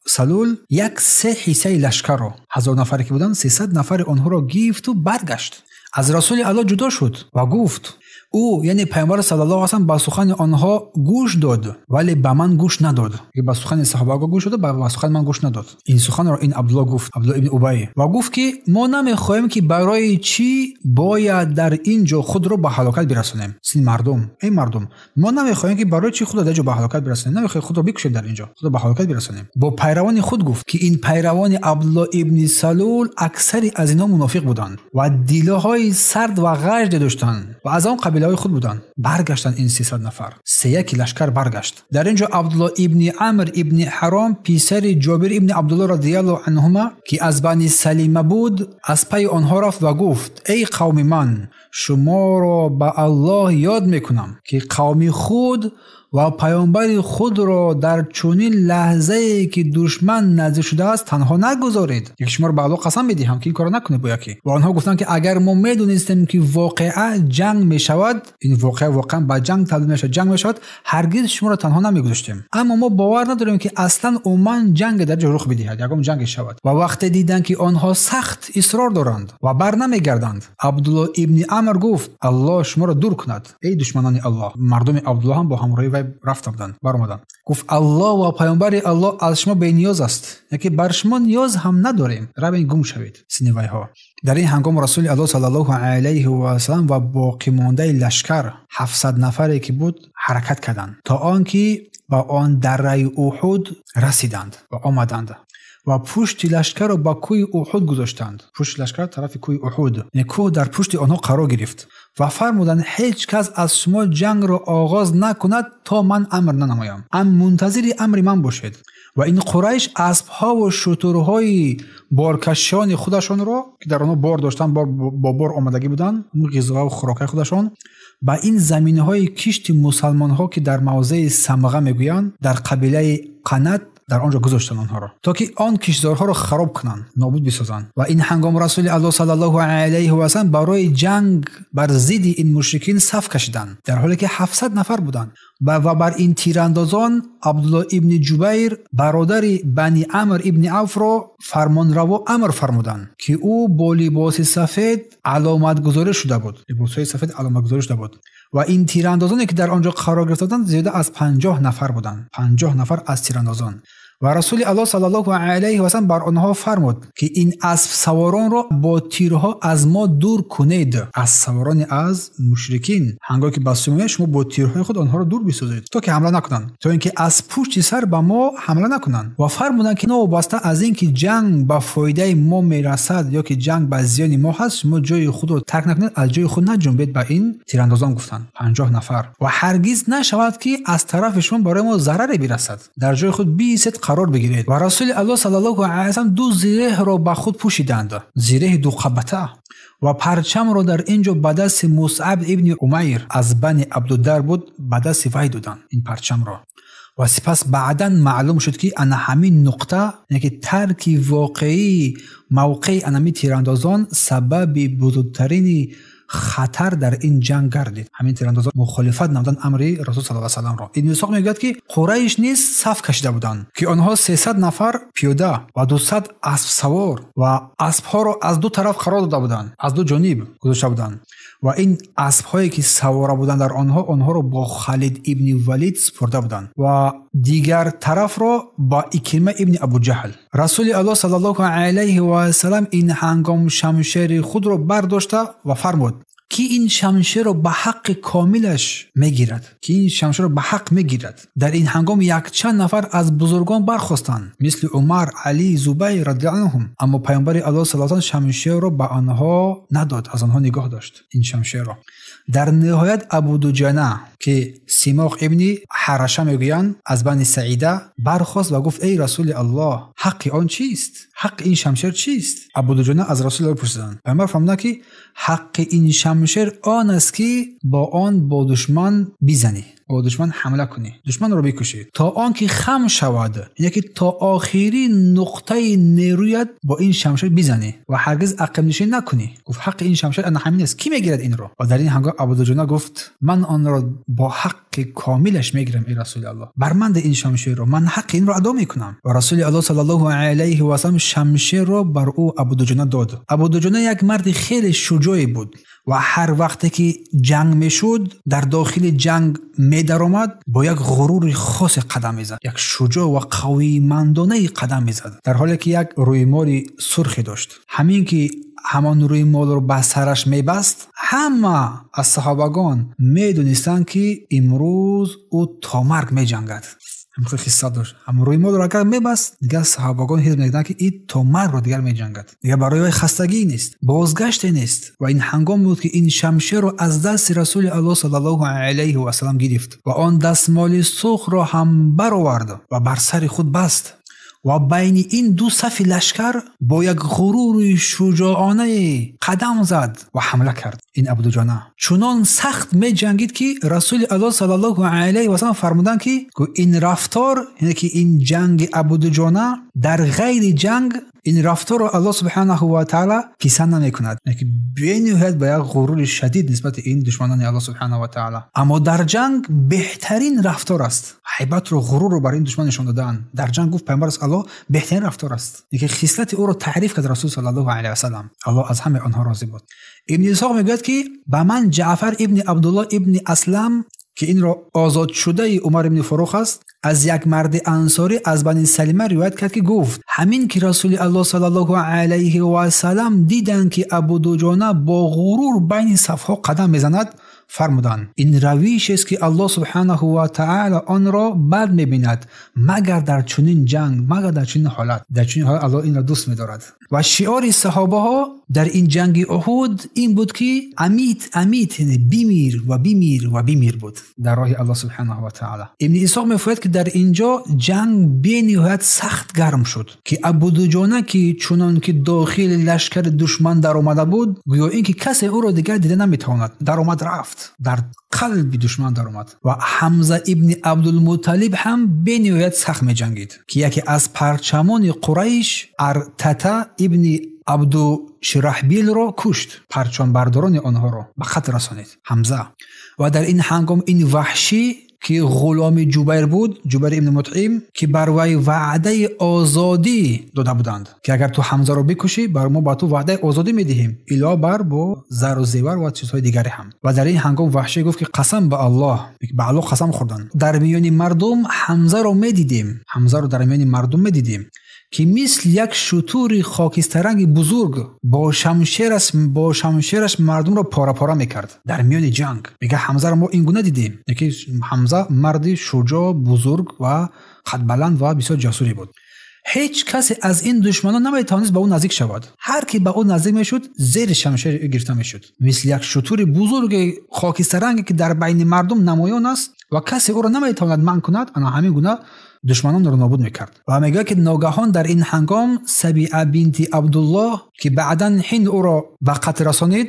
سلول یک 3 حصه لشکر را 1000 نفری که بودند 300 نفر آنها را گرفت و برگشت. از رسول الله جدا شد و گفت او یعنی پیامبر صلی الله علیه و سلم با سخن آنها گوش داد ولی به من گوش نداد. با سخن صحابه گوش داد، با سخن من گوش نداد. این سخن را این عبدالله گفت، عبدالله ابن ابی، و گفت که ما نمیخواهیم که برای چی باید در اینجا خود را به هلاکت برسونیم. این مردم ما نمیخواهیم که برای چی خود را در اینجا به هلاکت برسونیم، نمیخواهیم خود را بکشیم در اینجا، خود را به هلاکت برسونیم. با پیروان خود گفت که این پیروان عبدالله ابن سلول اکثری از اینا منافق بودند و دیلهای سرد و غژ داشتند و از آن قبیله های خود بودند. برگشتن این 300 نفر، یک لشکر برگشت. در اینجا عبدالله ابن عمرو ابن حرام پسر جابر ابن عبدالله رضی الله عنهما که از بنی سلیمه بود از پی آنها رفت و گفت ای قوم من، شما را به الله یاد میکنم که قوم خود و پیامبر خود را در چنین لحظه‌ای که دشمن نزدیک شده است تنها نگذارید. یک شما را به الله قسم میدهم که این کارو نکنید با یکی. و آنها گفتند که اگر ما میدونستیم که واقعا جنگ میشود، این واقعا با جنگ تبدیل میشه، جنگ میشود، هرگز شما را تنها نمیگذاشتیم. اما ما باور نداریم که اصلا عموما جنگ در جا رخ بدهد، یکم جنگ شود. و وقتی دیدن که آنها سخت اصرار دارند و بر نمیگردند، عبدالله ابن عمرو گفت الله شما را دور کند ای دشمنان الله. مردم عبدالله هم با همراهی وی رفته بودند، برآمدند. گفت الله و پیامبر الله از شما بی نیاز است، یکی بر شما نیاز هم نداریم، روین گم شوید. سینوی ها. در این هنگام رسول الله صلی الله علیه و سلم و باقی مانده لشکر 700 نفری که بود حرکت کردند تا آنکه با آن دره احد رسیدند و آمدند و پشت لشکر را با کوه احد گذاشتند. پشت لشکر طرف کوه احد، یعنی کوه در پشت آنها قرار گرفت و فرمودند هیچ کس از شما جنگ را آغاز نکند تا من امر ننمایم. منتظر امر من باشید. و این قریش اسب‌ها و شترهای بارکشان خودشان را که در آنها بار داشتن، با بار آمدگی بودند، غذا و خوراک خودشان، با این زمینه‌های کشت مسلمان‌ها که در موضع سمغه میگویند در قبیله قنات در آنجا گذاشتن آنها را تا که آن کشتزارها را خراب کنند، نابود بسازند. و این هنگام رسول الله صلی الله علیه و سلم برای جنگ بر ضد این مشرکین صف کشیدند در حالی که 700 نفر بودند و بر این تیراندازان عبدالله ابن جبیر برادر بنی عمرو ابن عوف را فرمانروا امر فرمودند که او با لباس سفید علامت گذاری شده بود. لباسهای سفید علامت گذاری شده بود. و این تیراندازانی که در آنجا قرار گرفته بودند زیاده از 50 نفر بودند. 50 نفر از تیراندازان. و رسول الله صلی الله علیه و سلم بر آنها فرمود که این اسب سواران را با تیرها از ما دور کنید. اسب سواران از مشرکین هنگامی که بسیار شما با تیرهای خود آنها را دور بسازید تا که حمله نکنند، تا اینکه از پشت سر به ما حمله نکنند. و فرمودند که وابسته از اینکه جنگ به فایده ما میرسد یا که جنگ به زیان ما هست، شما جای خود را ترک نکنید، از جای خود نجنبید. به این تیراندازان گفتند 50 نفر و هرگز نشود که از طرف شما برای ما ضرری برسد، در جای خود بیست قرار بگیرید. و رسول الله صلی الله علیه و سلم 2 زره را به خود پوشیدند، زره 2 قبطه، و پرچم را در اینجا به دست مصعب ابن عمیر از بنی عبدالدر بود به دست وی دادند این پرچم را. و سپس بعداً معلوم شد که انا همین نقطه، یعنی که ترک واقعی موقع انمی تیراندازان سبب بزرگترین خطر در این جنگ گردید. همین تیراندازان مخالفت نمودند امر رسول صلی الله علیه و سلم را. این میثاق میگوید که قریش نیز صف کشیده بودند که آنها 300 نفر پیاده و 200 اسب سوار و اسبها را از 2 طرف قرار داده بودند، از 2 جانب گذاشته بودند. و این اسب‌هایی که سوار بودند در آنها را با خالد ابن ولید سپرده بودند و دیگر طرف را با اکرمه ابن ابو جهل. رسول الله صلی الله علیه و سلم این هنگام شمشیر خود را برداشته و فرمود که این شمشیر را به حق کاملش میگیرد، که این شمشیر را به حق میگیرد. در این هنگام یک چند نفر از بزرگان برخاستند مثل عمر، علی، زبیر رضی الله عنهم، اما پیامبر الله صلی الله علیه و شمشیر را به آنها نداد، از آنها نگاه داشت این شمشیر را. در نهایت ابو دجانه که سیماق ابن حرشه میگویند از بنی سعیده برخاست و گفت ای رسول الله، حق آن چیست؟ حق این شمشیر چیست؟ ابو دجانه از رسول الله پرسیدند. پیامبر فرمودند که حق این شمشیر آن است که با آن با دشمن بزنی، با دشمن حمله کنی، دشمن رو بکشی تا آنکه خم شود، یعنی که تا آخری نقطه نیرویت با این شمشیر بزنی و هرگز عقب نشینی نکنی. گفت حق این شمشیر انا همین است، کی میگیرد این رو؟ و در این هنگام ابو دجانه گفت من آن را با حق کاملش میگیرم ای رسول الله، برمند این شمشیر رو، من حق این رو ادا میکنم. و رسول الله صلی الله علیه و سلم شمشیر رو بر او ابو دجانه داد. ابو دجانه یک مرد خیلی شجاعی بود و هر وقتی که جنگ میشد در داخل جنگ میدرآمد با یک غرور خاص قدم میزد، یک شجاع و قوی مندانه قدم میزد، در حالی که یک رویمال سرخی داشت. همین که همان رویمال رو به سرش میبست، همه از صحابگان میدونستند که امروز او تا مرگ میجنگد. همین قصه داشت. هم رویمال رو اگر میبست، دیگر صحابگان حس می‌کردند که این تا مرگ رو دیگر میجنگد، دیگر برای خستگی نیست، بازگشت نیست. و این هنگام بود که این شمشیر رو از دست رسول الله صلی الله علیه و سلم گرفت و آن دستمال سرخ را هم برآورد و بر سر خود بست و بین این دو صف لشکر با یک غرور شجاعانه قدم زد و حمله کرد. این ابودجانه چنان سخت می جنگید که رسول الله صلی الله علیه و سلم فرمودند که این رفتار، یعنی که این جنگ ابودجانه در غیر جنگ، این رفتار رو الله سبحانه و تعالی پسند نمی‌کند، یعنی که بنهایت با یک غرور شدید نسبت این دشمنان الله سبحانه و تعالی. اما در جنگ بهترین رفتار است. هیبت رو، غرور رو برای این دشمن نشان دادن. در جنگ گفت پیامبر الله بهترین رفتار است، یعنی که خصلت او رو تعریف کرد رسول صلی الله علیه و سلم. الله از همه آنها راضی بود. ابن اسحاق میگوید که به من جعفر ابن عبدالله ابن اسلم که این را آزاد شده عمر ابن فاروق است، از یک مرد انصاری از بنی سلمه روایت کرد که گفت همین که رسول الله صلی الله علیه و سلم دیدند که ابودجانه با غرور بین صفها قدم میزند، فرمودند این رویش است که الله سبحانه و تعالی آن را بد می‌بیند مگر در چنین جنگ، مگر در چنین حالت. در چنین حالت الله این را دوست می‌دارد. و شعار صحابه ها در این جنگ احد این بود که امیت امیت، یعنی بیمیر و بیمیر و بیمیر بود در راه الله سبحانه و تعالی. ابن اسحاق می‌فرماید که در اینجا جنگ به نهایت سخت گرم شد که ابودجانه که چنان که داخل لشکر دشمن در آمده بود، گویا اینکه کسی او را دیگر دیده نمی‌تواند، در آمد رفت، در قلب دشمن در آمد. و حمزه ابن عبدالمطلب هم به نهایت سخت می جنگید که یکی از پرچمان قریش ارتتا ابن عبدو شرحبیل را کشت، پرچم برداران آنها را به قتل رسانید حمزه. و در این هنگام این وحشی که غلام جبیر بود، جبیر ابن مطعم، که بر وی وعده آزادی داده بودند که اگر تو حمزه رو بکشی بر ما با تو وعده آزادی میدهیم، الا بر با زر و زیور و چیزهای دیگری هم. و در این هنگام وحشی گفت که قسم به الله قسم خوردن، در میان مردم حمزه رو میدیدیم، حمزه رو در میان مردم میدیدیم که مثل یک شتور خاکسترنگ بزرگ با شمشیرش مردم را پاره پاره میکرد در میان جنگ. میگه حمزه را ما این گونه دیدیم، یکی حمزه مردی شجاع، بزرگ و قد بلند و بسیار جسوری بود. هیچ کسی از این دشمنان نمیتوانست به او نزدیک شود. هر کی به او نزدیک میشد زیر شمشیر گرفته میشد، مثل یک شتور بزرگ خاکسترنگی که در بین مردم نمایان است و کسی او را نمیتواند منع کند. انا همین گونه دشمنان را نابود میکرد. و میگه که ناگهان در این هنگام سبیعه بنت عبدالله که بعداً هند او را به قتل رسانید،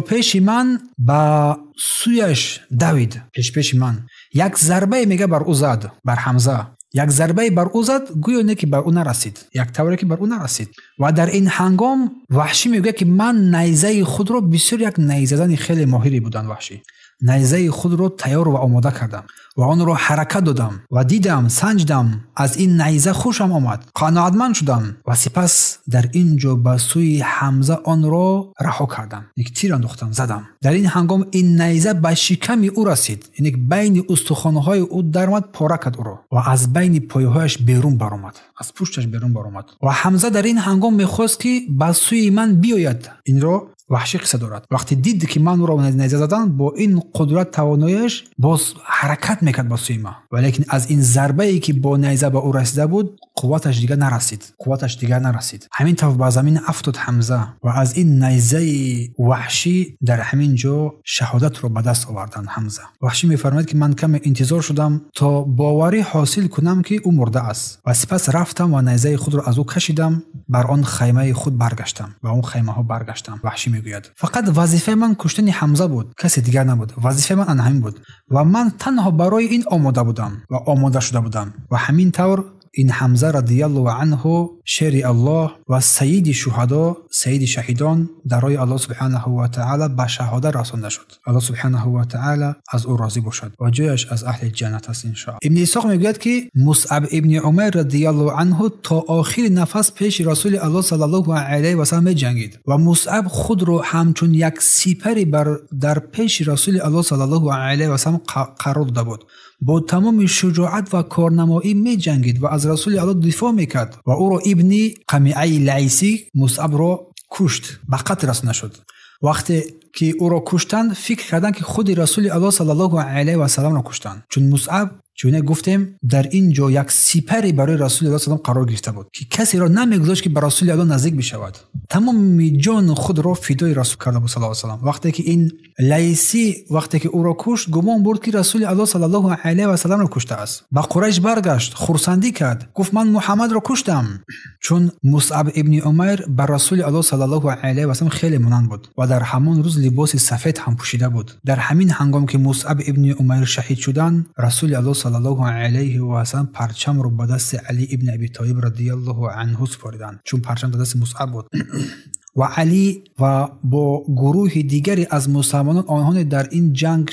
پیش من به سویش دوید، پیش من یک ضربه میگه بر او زد، بر حمزه یک ضربه بر او زد، گویا نه که بر او نرسید، یک طوری که بر او نرسید. و در این هنگام وحشی میگه که من نیزه خود را، بسیار یک نیزه زن خیلی ماهری بودن وحشی، نیزه خود را تیار و آماده کردم و آن را حرکت دادم و دیدم، سنجیدم، از این نیزه خوشم آمد، قناعتمند شدم و سپس در اینجا به سوی حمزه آن را رها کردم، یک تیر انداختم، زدم. در این هنگام این نیزه به شکم او رسید، یعنی بین استخوان‌های او درآمد، پاره کرد او را و از بین پایه‌هایش بیرون برآمد، از پشتش بیرون برآمد. و حمزه در این هنگام می‌خواست که به سوی من بیاید. این را وحشی قصه دارد. وقتی دید که من او را نیزه زدم، با این قدرت تواناییش باز حرکت میکرد با سوی ما، ولیکن از این ضربه ای که با نیزه به او رسیده بود قوتش دیگر نرسید. همین طور با زمین افتاد حمزه و از این نیزه وحشی در همین جا شهادت رو به دست آوردن حمزه. وحشی میفرماید که من کم انتظار شدم تا باوری حاصل کنم که او مرده است و سپس رفتم و نیزه خود را از او کشیدم، بر آن خیمه خود برگشتم و اون خیمه ها برگشتم. وحشی میگوید فقط وظیفه من کشتن حمزه بود، کسی دیگر نبود. وظیفه من همین بود و من تنها برای این آماده شده بودم و همین طور این حمزه رضی الله عنه شیر الله و سید شهدا، سید شهیدان در راه الله سبحانه و تعالی به شهادت رسانده شد. الله سبحانه و تعالی از او راضی باشد و جایش از اهل جنت است ان شاء الله. ابن اسحاق میگوید که مصعب ابن عمر رضی الله عنه تا آخر نفس پیش رسول الله صلی الله علیه و سلم جنگید و مصعب خود را همچون یک سپری در پیش رسول الله صلی الله علیه و سلم قرار داده بود. با تمام شجاعت و کارنمایی می جنگید و از رسول الله دفاع میکرد و او را ابن قمیعه لیثی مصعب را کشت، به قتل رسانده شد. وقتی که او را کشتند فکر کردند که خود رسول الله صلی الله علیه و سلم را کشتند، چون مصعب چون گفتیم در اینجا یک سپری برای رسول الله صلی الله علیه و قرار گرفته بود که کسی را نمیگذاشت که به رسول الله نزدیک بشود. تمام جان خود را فدای رسول کرده بود صلی الله علیه و سلم. وقتی که این لیثی وقتی که او را کشت گمان برد که رسول الله صلی الله علیه و سلم را کشته است. با قریش برگشت، خرسندی کرد، گفت من محمد را کشتم. چون مصعب ابن عمر بر رسول الله صلی الله علیه و سلم خیلی مانند بود و در همان روز لباس سفید هم پوشیده بود. در همین هنگام که مصعب ابن عمر شهید شدند، رسول الله صلی الله علیه و سلم پرچم رو به دست علی ابن ابی طالب رضی الله عنه سپردند، چون پرچم به دست مصعب بود. و علی و با گروه دیگری از مسلمانان آنها در این جنگ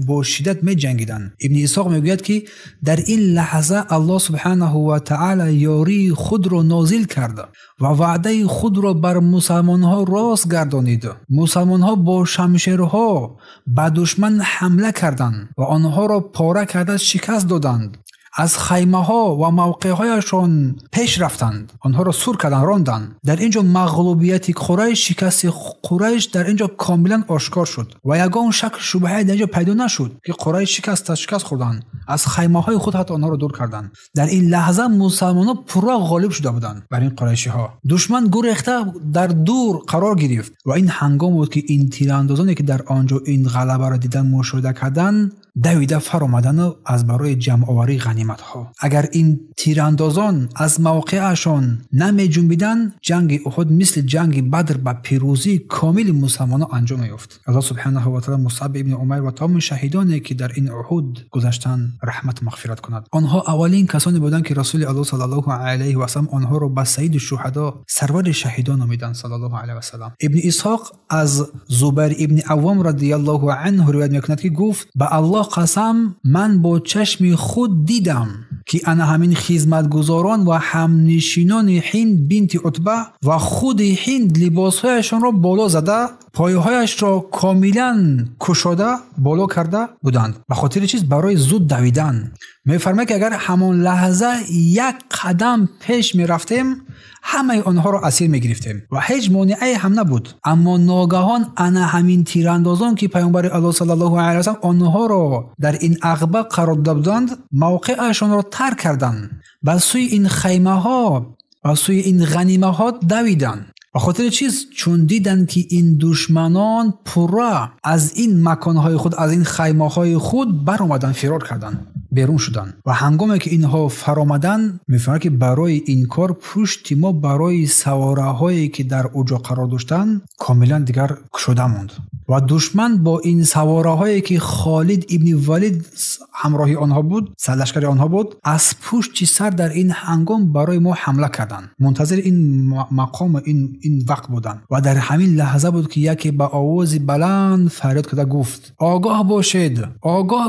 با شدت می جنگیدند. ابن اسحاق میگوید که در این لحظه الله سبحانه و تعالی یاری خود را نازل کرد و وعده خود را بر مسلمانها راست گردانید. مسلمانها با شمشیرها به دشمن حمله کردند و آنها را پاره کرده شکست دادند. از خیمه ها و موقع هایشان پیش رفتند، آنها را سور کردند، راندند. در اینجا مغلوبیت قریش، شکست قریش در اینجا کاملا آشکار شد و یگان شک شبهه در اینجا پیدا نشد که قریش شکست خوردند. از خیمه های خود حتی آنها را دور کردند. در این لحظه مسلمانان پورا غالب شده بودند بر این قریشی ها. دشمن گریخته در دور قرار گرفت و این هنگام بود که این تیراندازانی که در آنجا این غلبه را دیدن مشاهده کردند دویده فرآمدن از برای جمع آوری غنیمت ها. اگر این تیراندازان از موقعشان نمی جنبیدند، جنگ احد مثل جنگ بدر به پیروزی کامل مسلمانان انجام یافت. الله سبحانه و تعالی مصعب ابن عمر و تمام شهیدانی که در این احد گذشتند رحمت مغفرت کند. آنها اولین کسانی بودند که رسول الله صلی الله علیه و سلم آنها را به سید الشهدا، سرور شهیدان نامیدند صلی الله علیه و سلم. ابن اسحاق از زبیر ابن عوام رضی الله عنه روایت میکند که گفت به الله قسم من با چشم خود دیدم که انا همین خدمتگزاران و همنشینان هند بنت عتبه و خود هند لباسهایشان را بالا زده، پایهایش را کاملا کشاده بالا کرده بودند. به خاطر چیز؟ برای زود دویدن. میفرماید که اگر همان لحظه یک قدم پیش میرفتیم همه آنها را اسیر میگرفتیم و هیچ مانعی هم نبود. اما ناگهان انا همین تیراندازان که پیامبر الله صلی الله علیه و سلم آنها را در این عقبه قرار داده بودند موقعشان را ترک کردند، به سوی این خیمه ها و سوی این غنیمه ها دویدند. به خاطر چیز؟ چون دیدن که این دشمنان پورا از این مکانهای خود، از این خیمه های خود بر اومدن، فرار کردن، بیرون شدن و هنگامی که اینها فرآمدن میفهمند که برای این کار پشت ما برای سواره هایی که در اوجا قرار داشتن کاملا دیگر کشوده موند و دشمن با این سواره هایی که خالد ابن ولید همراهی آنها بود، سرلشکر آنها بود، از پشت سر در این هنگام برای ما حمله کردند. منتظر این مقام این وقت بودند و در همین لحظه بود که یکی با آواز بلند فریاد کرده گفت آگاه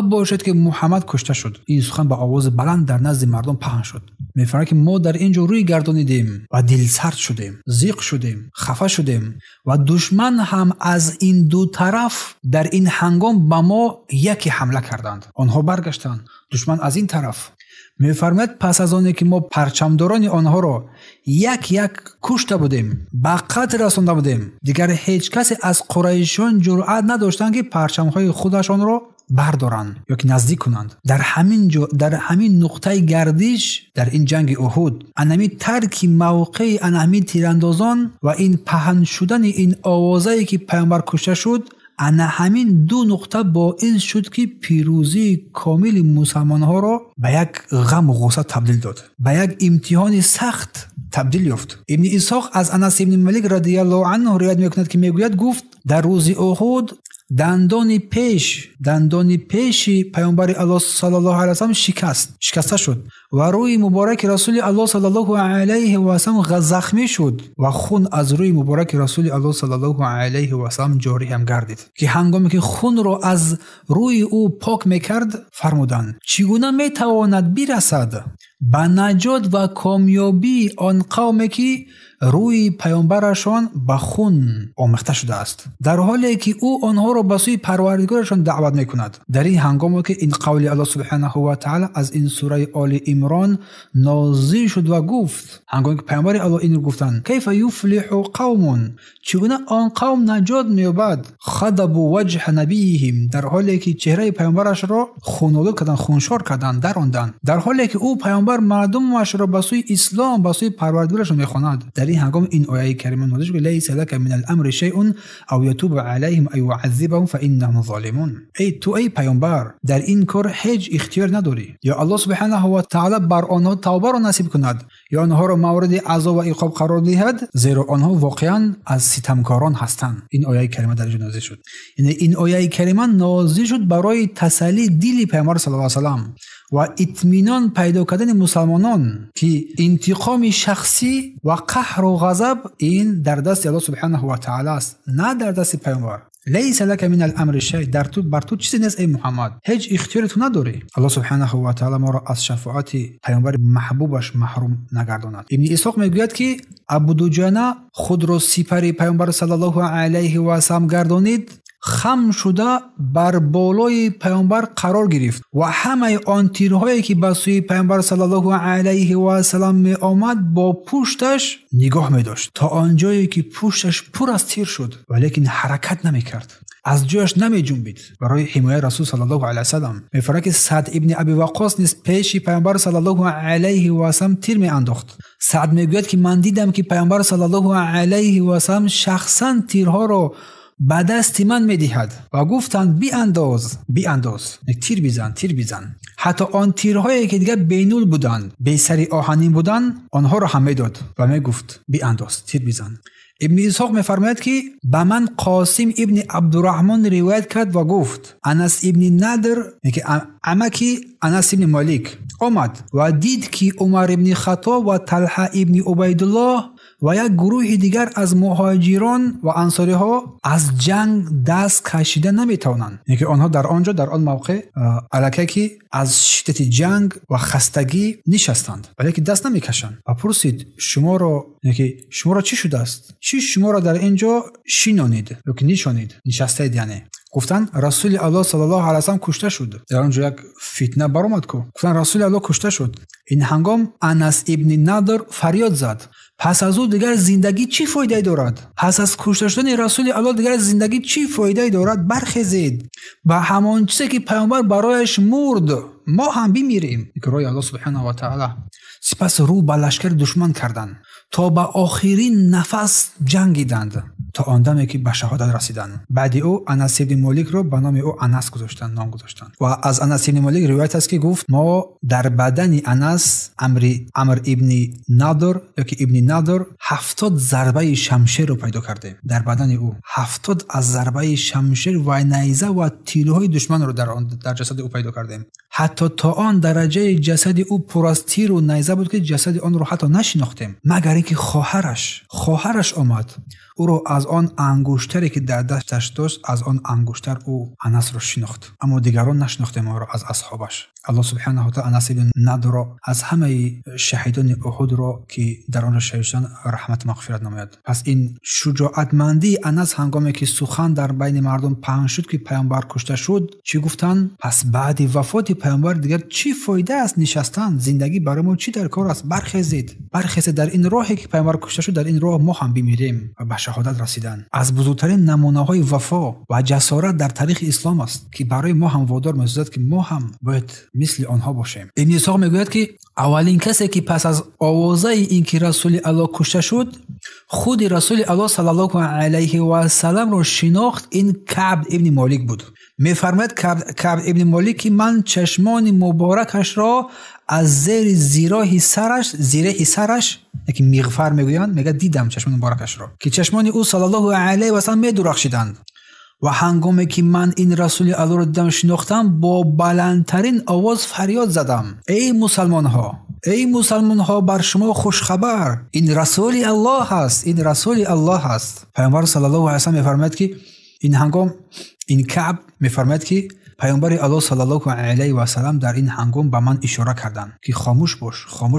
باشید که محمد کشته شد. این سخن با آواز بلند در نزد مردم پهن شد. میفرماید که ما در اینجا روی گردانیدیم و دل سرد شدیم، ضیق شدیم، خفه شدیم و دشمن هم از این دو طرف در این هنگام به ما یکی حمله کردند. آنها برگشتند، دشمن از این طرف. میفرماید پس از آنی که ما پرچمداران آنها را یک کشته بودیم، به قتل رسانده بودیم، دیگر هیچ کسی از قریشان جرأت نداشتند که پرچمهای خودشان را بردارند یا که نزدیک کنند. در همین نقطه گردش در این جنگ احد انمی ترک موقع انمی تیراندازان و این پهن شدن این آوازه‌ای که پیامبر کشته شد، انا همین دو نقطه باعث شد که پیروزی کامل مسلمان‌ها را به یک غم و غصه تبدیل داد، به یک امتحان سخت تبدیل یافت. ابن اسحاق از انس ابن مالک رضی الله عنه روایت می‌کند که میگوید گفت در روز احد دندان پیشی پیامبر الله صلی الله علیه و سلم شکسته شد و روی مبارک رسول الله صلی الله علیه و سلم زخمی شد و خون از روی مبارک رسول الله صلی الله علیه و سلم جاری هم گردید که هنگامی که خون را از روی او پاک میکرد فرمودند چگونه میتواند برسد به نجات و کامیابی آن قومی که روی پیامبرشان به خون آمیخته شده است، در حالی که او آنها را به سوی پروردگارشان دعوت میکند. در این هنگامی که این قول الله سبحانه و تعالی از این سوره آل عمران نازل شد و گفت، هنگامی که پیامبر الله این رو گفتند کیف یفلح قوم، چگونه آن قوم نجات مییابد، خضبوا وجه نبیهم، در حالی که چهره پیامبرش را خونالود کردند، خونشار کردند، دراندند، در حالی که او پیامبر مردمش را به سوی اسلام، به سوی پروردگارشان میخواند. در این هنگام این آیه کریمه نازل شد لیس لک من الامر شیء او یتوب علیهم او یعذبهم فانهم ظالمون. ای پیامبر در این کار هیچ اختیار نداری، یا الله سبحانه و تعالی بر آنها توبه را نصیب کند یا آنها را مورد عذاب و عقاب قرار دهد، زیرا آنها واقعا از ستمکاران هستند. این آیه کریمه در نازل شد. یعنی این آیه کریمه نازل شد برای تسلی دل پیامبر صلی الله علیه و سلم و اطمینان پیدا کردن مسلمانان که انتقام شخصی و قهر و غضب این در دست الله سبحانه و تعالی است، نه در دست پیامبر. لیس لک من الامر شیء، بر تو چیزی نیست ای محمد، هیچ اختیاری تو نداری. الله سبحانه و تعالی ما را از شفاعت پیامبر محبوبش محروم نگرداند. ابن اسحاق میگوید که ابو دجانه خود را سپر پیامبر صلی الله علیه و سلم گردانید، خم شده بر بالای پیامبر قرار گرفت و همه آن تیرهایی که به سوی پیامبر صلی الله علیه و سلم می آمد با پشتش نگاه می داشت تا آنجایی که پشتش پر از تیر شد، ولیکن حرکت نمی کرد، از جایش نمی جنبید. برای حمایت رسول صلی الله علیه و سلم میفرماید که سعد ابن ابی وقاص نیز پیش پیامبر صلی الله علیه و سلم تیر می انداخت. سعد میگوید که من دیدم که پیامبر صلی الله علیه و سلم شخصا تیرها را به دست من میدهد و گفتند بیانداز، تیر بزن. حتی آن تیرهایی که دیگه بینول بودند، به سری آهنین بودند، آنها را هم میداد و میگفت بیانداز، تیر بزن. ابن اسحاق میفرماید که به من قاسم ابن عبدالرحمن روایت کرد و گفت انس ابن ندر که عمکی انس ابن مالک آمد و دید که عمر ابن خطاب و طلحه ابن عبیدالله و یک گروه دیگر از مهاجران و انصاری ها از جنگ دست کشیده نمیتوانند، یعنی آنها در آنجا در آن موقع الکی که از شدت جنگ و خستگی نشستند ولی که دست نمیکشند و پرسید شما را چی شده است؟ چی شما را در اینجا شینانید یا که نشستید؟ یعنی گفتن رسول الله صلی الله علیه و سلم کشته شد. در آنجا یک فتنه برآمد که گفتن رسول الله کشته شد. این هنگام انس ابن ندر فریاد زد پس از او دیگر زندگی چی فایده دارد؟ پس از کشته شدن رسول الله دیگر زندگی چی فایده دارد؟ برخیزید و همان چیزی که پیامبر برایش مرد ما هم بمیریم. اقرای الله سبحانه و تعالی. سپس رو به لشکر دشمن کردند تا به آخرین نفس جنگیدند تا آن دمی که به شهادت رسیدند. بعد او انس ابن مالک را به نام او انس نام گذاشتند و از انس ابن مالک روایت است که گفت ما در بدن انس عمر ابن نادر یا که ابن نادر 70 ضربه شمشیر رو پیدا کردیم. در بدن او 70 از ضربه شمشیر و نیزه و تیرهای دشمن رو در جسد او پیدا کردیم. حتی تا آن درجه جسد او پر از تیر و نیزه بود که جسد آن رو حتی نشناختیم، مگر اینکه خواهرش آمد او رو از آن انگشتری که در دستش داشت از آن انگشتر او انس رو شناخت، اما دیگران نشناختیم او رو از اصحابش. الله سبحانه و تعالی انس بن ندر را از همه شهیدان احد را که در آن شهیدان رحمت مغفرت نماید. پس این شجاعتمندی انس هنگامی که سخن در بین مردم پخش شد که پیامبر کشته شد چی گفتند؟ پس بعد وفات پیامبر دیگر چی فایده است نشستن؟ زندگی برای ما چی در کار است؟ برخیزید در این راهی که پیامبر کشته شد، در این راه ما هم بمیریم و به شهادت رسیدن. از بزرگترین نمونه‌های وفا و جسارت در تاریخ اسلام است که برای ما هم وادار می‌سازد که ما هم باید مثل آنها باشیم. ابن اسحاق میگوید که اولین کسی که پس از آوازه این که رسول الله کشته شد خود رسول الله صلی الله علیه و سلم را شناخت این کعب ابن مالک بود. میفرماید کعب ابن مالک که من چشمان مبارکش را از زیر سرش که میغفر میگویند میگه دیدم چشمان مبارکش را که چشمان او صلی الله علیه و سلم میدرخشیدند و هنگامی که من این رسول الله را دیدم شناختم با بلندترین آواز فریاد زدم ای مسلمان ها بر شما خوش خبر، این رسول الله هست، این رسول الله هست. پیامبر صلی الله علیه و سلم میفرماید که این هنگام این کعب میفرماید که پیامبر الله صلی الله علیه و سلم در این هنگام به من اشاره کردند که خاموش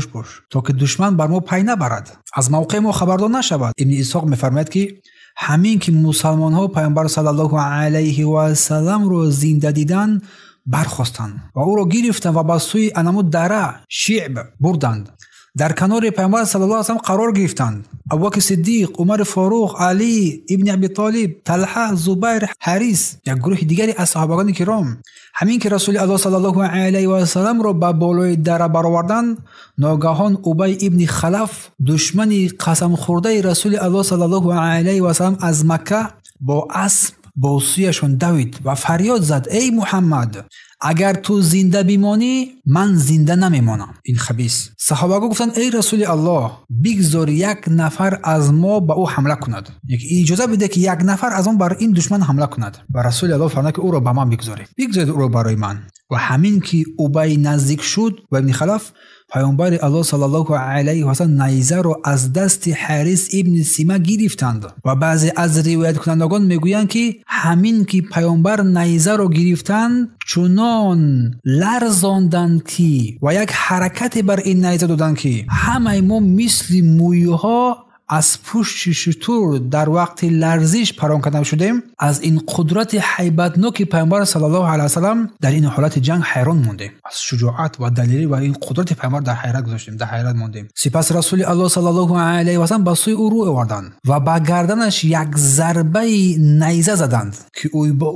باش تا که دشمن بر ما پی نبرد، از موقع ما خبردار نشود. ابن اسحاق میفرماید که همین که مسلمان ها پیامبر صلی الله علیه و سلم رو زنده دیدن برخواستند و او را گرفتند و به سوی انمو دره شعب بردند. در کنار پیامبر صلی الله علیه و سلم قرار گرفتند. ابوبکر صدیق، عمر فاروق، علی ابن ابی طالب، طلحه، زبیر، حریث، یک گروه دیگری از صحابگان کرام. همین که رسول الله صلی الله علیه و سلم را به بالای دره برآوردند، ناگهان ابی ابن خلف، دشمن قسم خورده رسول الله صلی الله علیه و سلم از مکه، با اسب با سویشان دوید و فریاد زد ای محمد، اگر تو زنده بمانی من زنده نمیمانم. این خبیث. صحابه گفتند ای رسول الله بگذار یک نفر از ما به او حمله کند، اجازه بده که یک نفر از اون بر این دشمن حمله کند. و رسول الله فرمود که او را به من بگذارید او را برای من. و همین که ابی نزدیک شد و ابن خلف، پیامبر الله صلی الله علیه و سلم نیزه را از دست حارث ابن سیمه گرفتند و بعضی از روایت کنندگان میگویند که همین که پیامبر نیزه را گرفتند چنان لرزاندند که و یک حرکت بر این نیزه دادند که همه ما مثل مویها از پشت شتر در وقت لرزش پران کردن شدیم. از این قدرت هیبتناک پیامبر صلی الله علیه و سلم در این حالت جنگ حیران موندیم. از شجاعت و دلیری و این قدرت پیامبر در حیرت گذاشتیم، در حیرت موندیم. سپس رسول الله صلی الله علیه و سلم به سوی او رو آوردند و به گردنش یک ضربه نیزه زدند که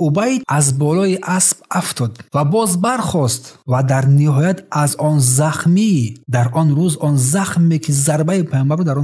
ابی از بالای اسب افتاد و باز برخاست و در نهایت از آن زخمی در آن روز آن زخمی که ضربه پیامبر در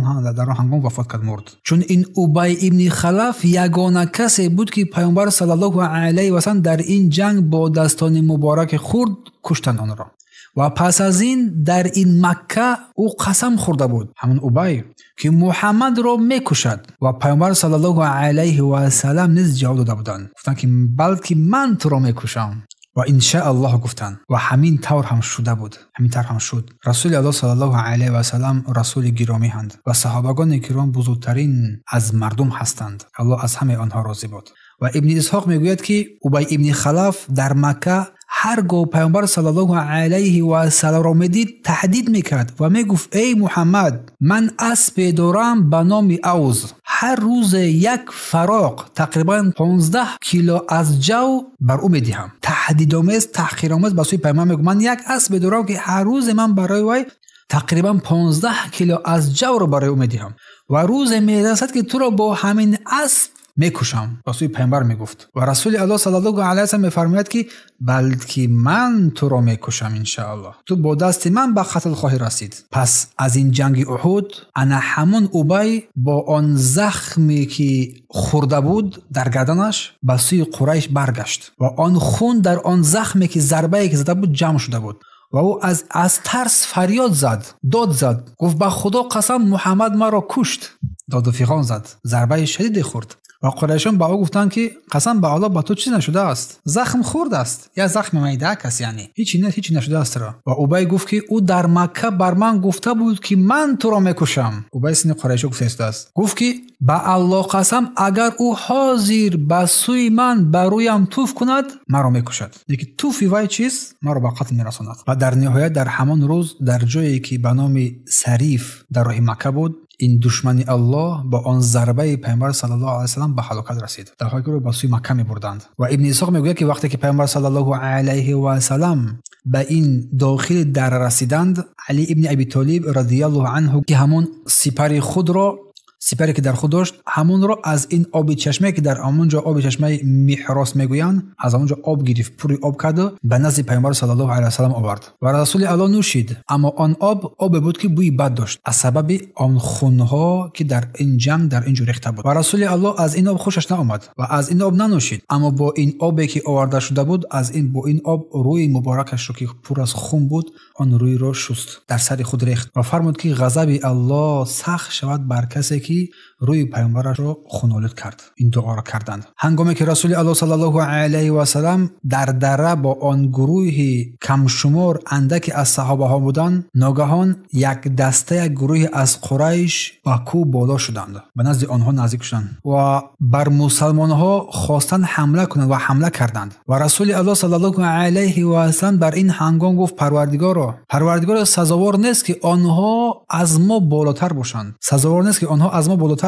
آن وفات کرد مرد. چون این ابی ابن خلف یگانه کسی بود که پیامبر صلی الله علیه و سلم در این جنگ با دستان مبارک خورد کشتند آن را. و پس از این در این مکه او قسم خورده بود، همون ابی، که محمد را میکشد. و پیامبر صلی الله علیه و سلم نیز جواب داده بودند، گفتند که بلکه من تو را میکشم. و ان شاء الله گفتند و همین طور هم شده بود. همین طور هم شد. رسول الله صلی الله علیه و سلم رسول گرامی هستند و صحابگان کرام بزرگترین از مردم هستند. الله از همه آنها راضی باد. و ابن اسحاق میگوید که ابی ابن خلف در مکه هرگاه پیامبر صلی الله علیه و سلم را میدید تهدید میکرد و میگفت ای محمد من اسب دارم به نام اوز، هر روز یک فراق تقریبا 15 کیلو از جو بر او میدهم. تهدیدآمیز تحقیرآمیز به سوی پیامبر میگه من یک اسب دارم که هر روز من برای وی تقریبا 15 کیلو از جو را برای او میدهم و روز میرسد که تو را با همین اسب میکشم. رسول پیامبر میگفت و رسول الله صلی الله علیه و سلم میفرماید که بلکه من تو را میکشم ان شاء الله، تو با دست من به قتل خواهی رسید. پس از این جنگ احد انا همون ابی با آن زخمی که خورده بود در گردنش به سوی قریش برگشت و آن خون در آن زخمی که ضربه‌ای که زده بود جمع شده بود و او از ترس فریاد زد، داد زد، گفت به خدا قسم محمد مرا کشت. داد و فیغان زد، ضربه شدید خورد. و قریشان به او گفتند که قسم به الله با تو چیزی نشده است، زخم خورده است یا زخم معده است، یعنی هیچی نشده است را. و ابی گفت که او در مکه بر من گفته بود که من تو را میکشم. ابی سین قریش گفت است، گفت که به الله قسم اگر او حاضر به سوی من برویم توف کند مرا میکشد، دیگه توف وای چیز مرا به قتل میرساند. و در نهایت در همان روز در جایی که به نام سریف در راه مکه بود این دشمن الله با آن ضربه پیامبر صلی الله علیه و سلم به هلاکت رسید، در حالی که او را به سوی مکه می‌بردند. و ابن اسحاق میگوید که وقتی که پیامبر صلی الله علیه و سلم به این داخل در رسیدند، علی ابن ابی طالب رضی الله عنه که همون سپری که در خود داشت همون را از این آب چشمه که در همونجا آب چشمه میحراس میگویند از همونجا آب گرفت، پوری آب کرد به نزد پیامبر صلی الله علیه و سلم آورد و رسول الله نوشید. اما آن آب بود که بوی بد داشت از سبب آن خونها که در این جنگ در اینجا ریخته بود و رسول الله از این آب خوشش نآمد و از این آب ننوشید. اما با این آبی که آورده شده بود با این آب روی مبارکش رو که پر از خون بود آن روی را شست، در سر خود ریخت و فرمود که غضب الله سخت شود بر کسی که روی پیامبرش رو خونالود کرد. این دعا را کردند. هنگامی که رسول الله صلی الله علیه و سلم در دره با آن گروه کم شمار اندکی از صحابه ها بودند، ناگهان یک دسته گروه از قریش با کوه بالا شدند، به نزد آنها نزدیک شدند و بر مسلمان ها خواستند حمله کنند و حمله کردند. و رسول الله صلی الله علیه و سلم در این هنگام گفت پروردگار سزاوار نیست که آنها از ما بالاتر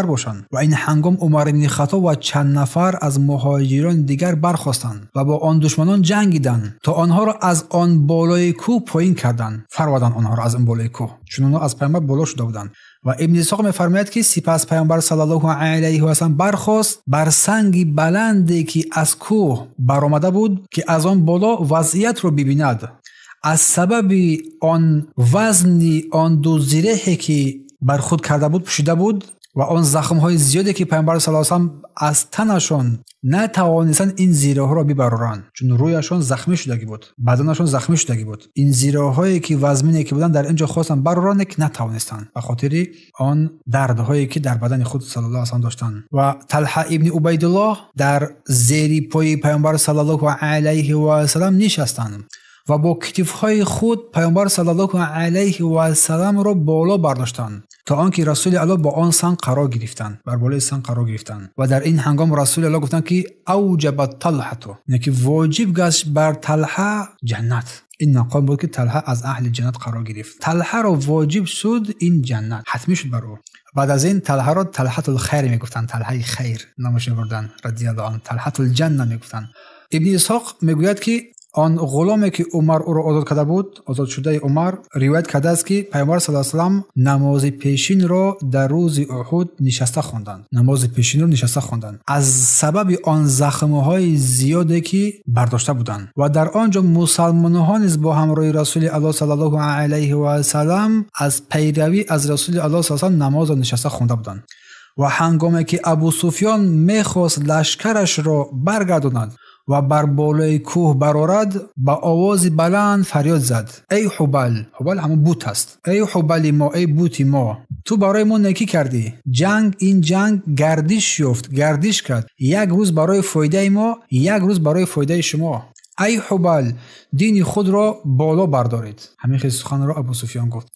باشند. و این هنگام عمر بن خطاب و چند نفر از مهاجران دیگر برخاستند و با آن دشمنان جنگیدند تا آنها را از آن بالای کوه پایین کردند. فرودند آنها را از آن بالای کوه، چون آنها از پیامبر بالا شده بودند. و ابن اسحاق می‌فرماید که سپس پیامبر صلی الله علیه و سلم برخاست، بر سنگی بلندی که از کوه برآمده بود که از آن بالا وضعیت را ببیند. از سبب آن وزن آن دو زرهی که بر خود کرده بود پوشیده بود و آن زخم‌های زیادی که پیامبر صلی الله علیه و سلم از تنشان نتوانستند این زیره‌ها را ببرند، چون رویشان زخمی شدگی بود، بدنشان زخمی شدگی بود. این زیره‌هایی که وزمینی که بودن در اینجا خواستند برارند که نتوانستند به خاطر آن دردهایی که در بدن خود صلی الله علیه و سلم داشتند. و طلحه ابن عبیدالله در زیر پای پیامبر صلی الله علیه و سلم نشستند و با کتف‌های خود پیامبر صلی الله علیه و سلم را بالا برداشتند تا آنکه رسول الله با آن سنگ قرار گرفتند، بر بالای سنگ قرار گرفتند. و در این هنگام رسول الله گفتند که اوجب طلحه، یعنی که واجب گشت بر طلحه جنت. این مقام بود که طلحه از اهل جنت قرار گرفت. طلحه را واجب شد این جنت، حتمی شد بر او. بعد از این طلحه را طلحه الخیر میگفتند، طلحه خیر نامش میبردند رضی الله عنه، طلحه الجنه میگفتند. ابن اسحاق میگوید که آن غلامی که عمر او را آزاد کرده بود، آزاد شده عمر، روایت کرده است که پیامبر صلی الله علیه و سلم نماز پیشین را در روز احد نشسته خواندند از سبب آن زخم‌های زیادی که برداشته بودند. و در آنجا مسلمانان نیز با همراه رسول الله صلی الله علیه و سلم از پیروی از رسول الله صلی الله علیه و سلم نماز نشسته خوانده بودند. و هنگامی که ابو سفیان می‌خواست لشکرش را برگرداند و بر بالای کوه برآرد، با آواز بلند فریاد زد: ای حبل همون بوت است، ای حبل ما، ای بوت ما، تو برای ما نیکی کردی. این جنگ گردش کرد، یک روز برای فایده ما، یک روز برای فایده شما. ای حبل، دین خود را بالا بردارید. همین خیلی سخن را ابو سفیان گفت.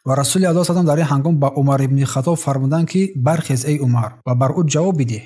و رسول الله صلی الله علیه و در این هنگام با عمر ابن خطاب فرمودند که برخیز ای عمر و بر او جواب بده.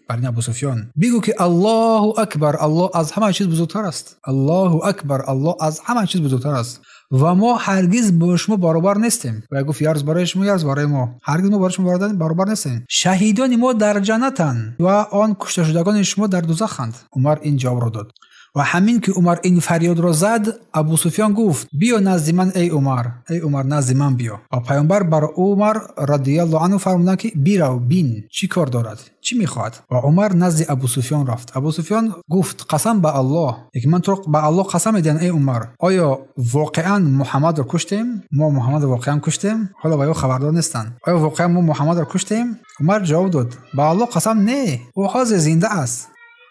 بر این ابو سفیان بگو که الله اکبر، الله از همه چیز بزرگتر است. الله اکبر، الله از همه چیز بزرگتر است و ما هرگز با شما برابر نیستیم. و گفت یارز برای شما، یارز برای ما، هرگز ما با شما برابر نیستیم. شهیدان ما در جنتند و آن کشته شدگان شما در دوزخند. عمر این جواب را داد. و همین که عمر این فریاد را زد، ابو سفیان گفت: بیا نزد من ای عمر نزد من بیا. و پیامبر بر عمر رضی الله عنه فرمودند که بیرو بین چی کار دارد، چی میخواهد. و عمر نزد ابو سفیان رفت. ابو سفیان گفت: قسم به الله، یکی من تو به الله قسم میدم ای عمر، آیا واقعا محمد را کشتیم؟ ما محمد را واقعا کشتیم؟ حالا با او خبردار نیستن. آیا واقعا ما محمد را کشتیم؟ عمر جواب داد: به الله قسم نه، او حاضر زنده است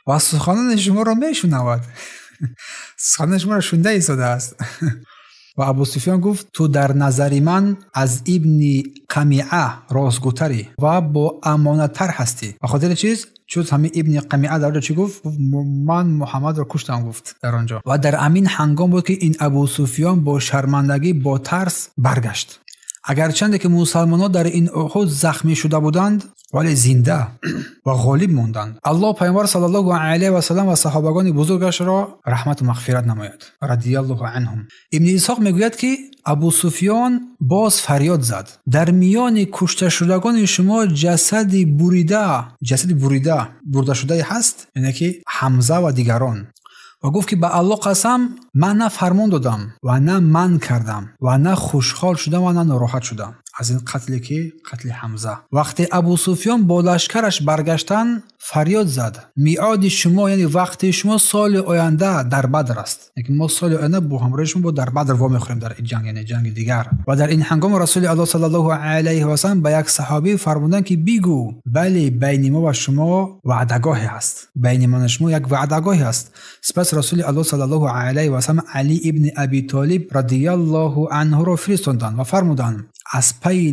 و سخنان شما را میشنود. سخنان شما را شنیده ایستاده است. و ابو سفیان گفت: تو در نظر من از ابن قمیعه راستگوتری و با امانت‌تر هستی. و خاطر چیز؟ چون همین ابن قمیعه در اونجا چی گفت؟ من محمد را کشتم گفت در آنجا. و در امین هنگام بود که این ابو سفیان با شرمندگی، با ترس برگشت. اگرچند که مسلمانان در این احد زخمی شده بودند ولی زنده و غالب ماندند. الله پیامبر صلی الله علیه و سلم و صحابگان بزرگش را رحمت و مغفرت نماید رضی الله عنهم. ابن اسحاق میگوید که ابو سفیان باز فریاد زد: در میان کشته شدگان شما جسدی برده شده هست، یعنی که حمزه و دیگران. و گفت که به الله قسم، من نه فرمان دادم و نه من کردم و نه خوشحال شدم و نه ناراحت شدم از این قتلی که قتل حمزه. وقتی ابو سفیان با لشکرش برگشتن فریاد زد: میعاد شما، یعنی وقت شما سال آینده در بدر است، یعنی ما سال آینده با همراه شما با در بدر وا میخوریم در این جنگ، یعنی جنگ دیگر. و در این هنگام رسول الله صلی الله علیه و سلم به یک صحابی فرمودند که بگو بله، بین ما و شما وعدگاهی است، بین من و شما یک وعدگاهی است. سپس رسول الله صلی الله علیه و سلم علی ابن ابی طالب رضی الله عنه را فرستادند و فرمودند: از پی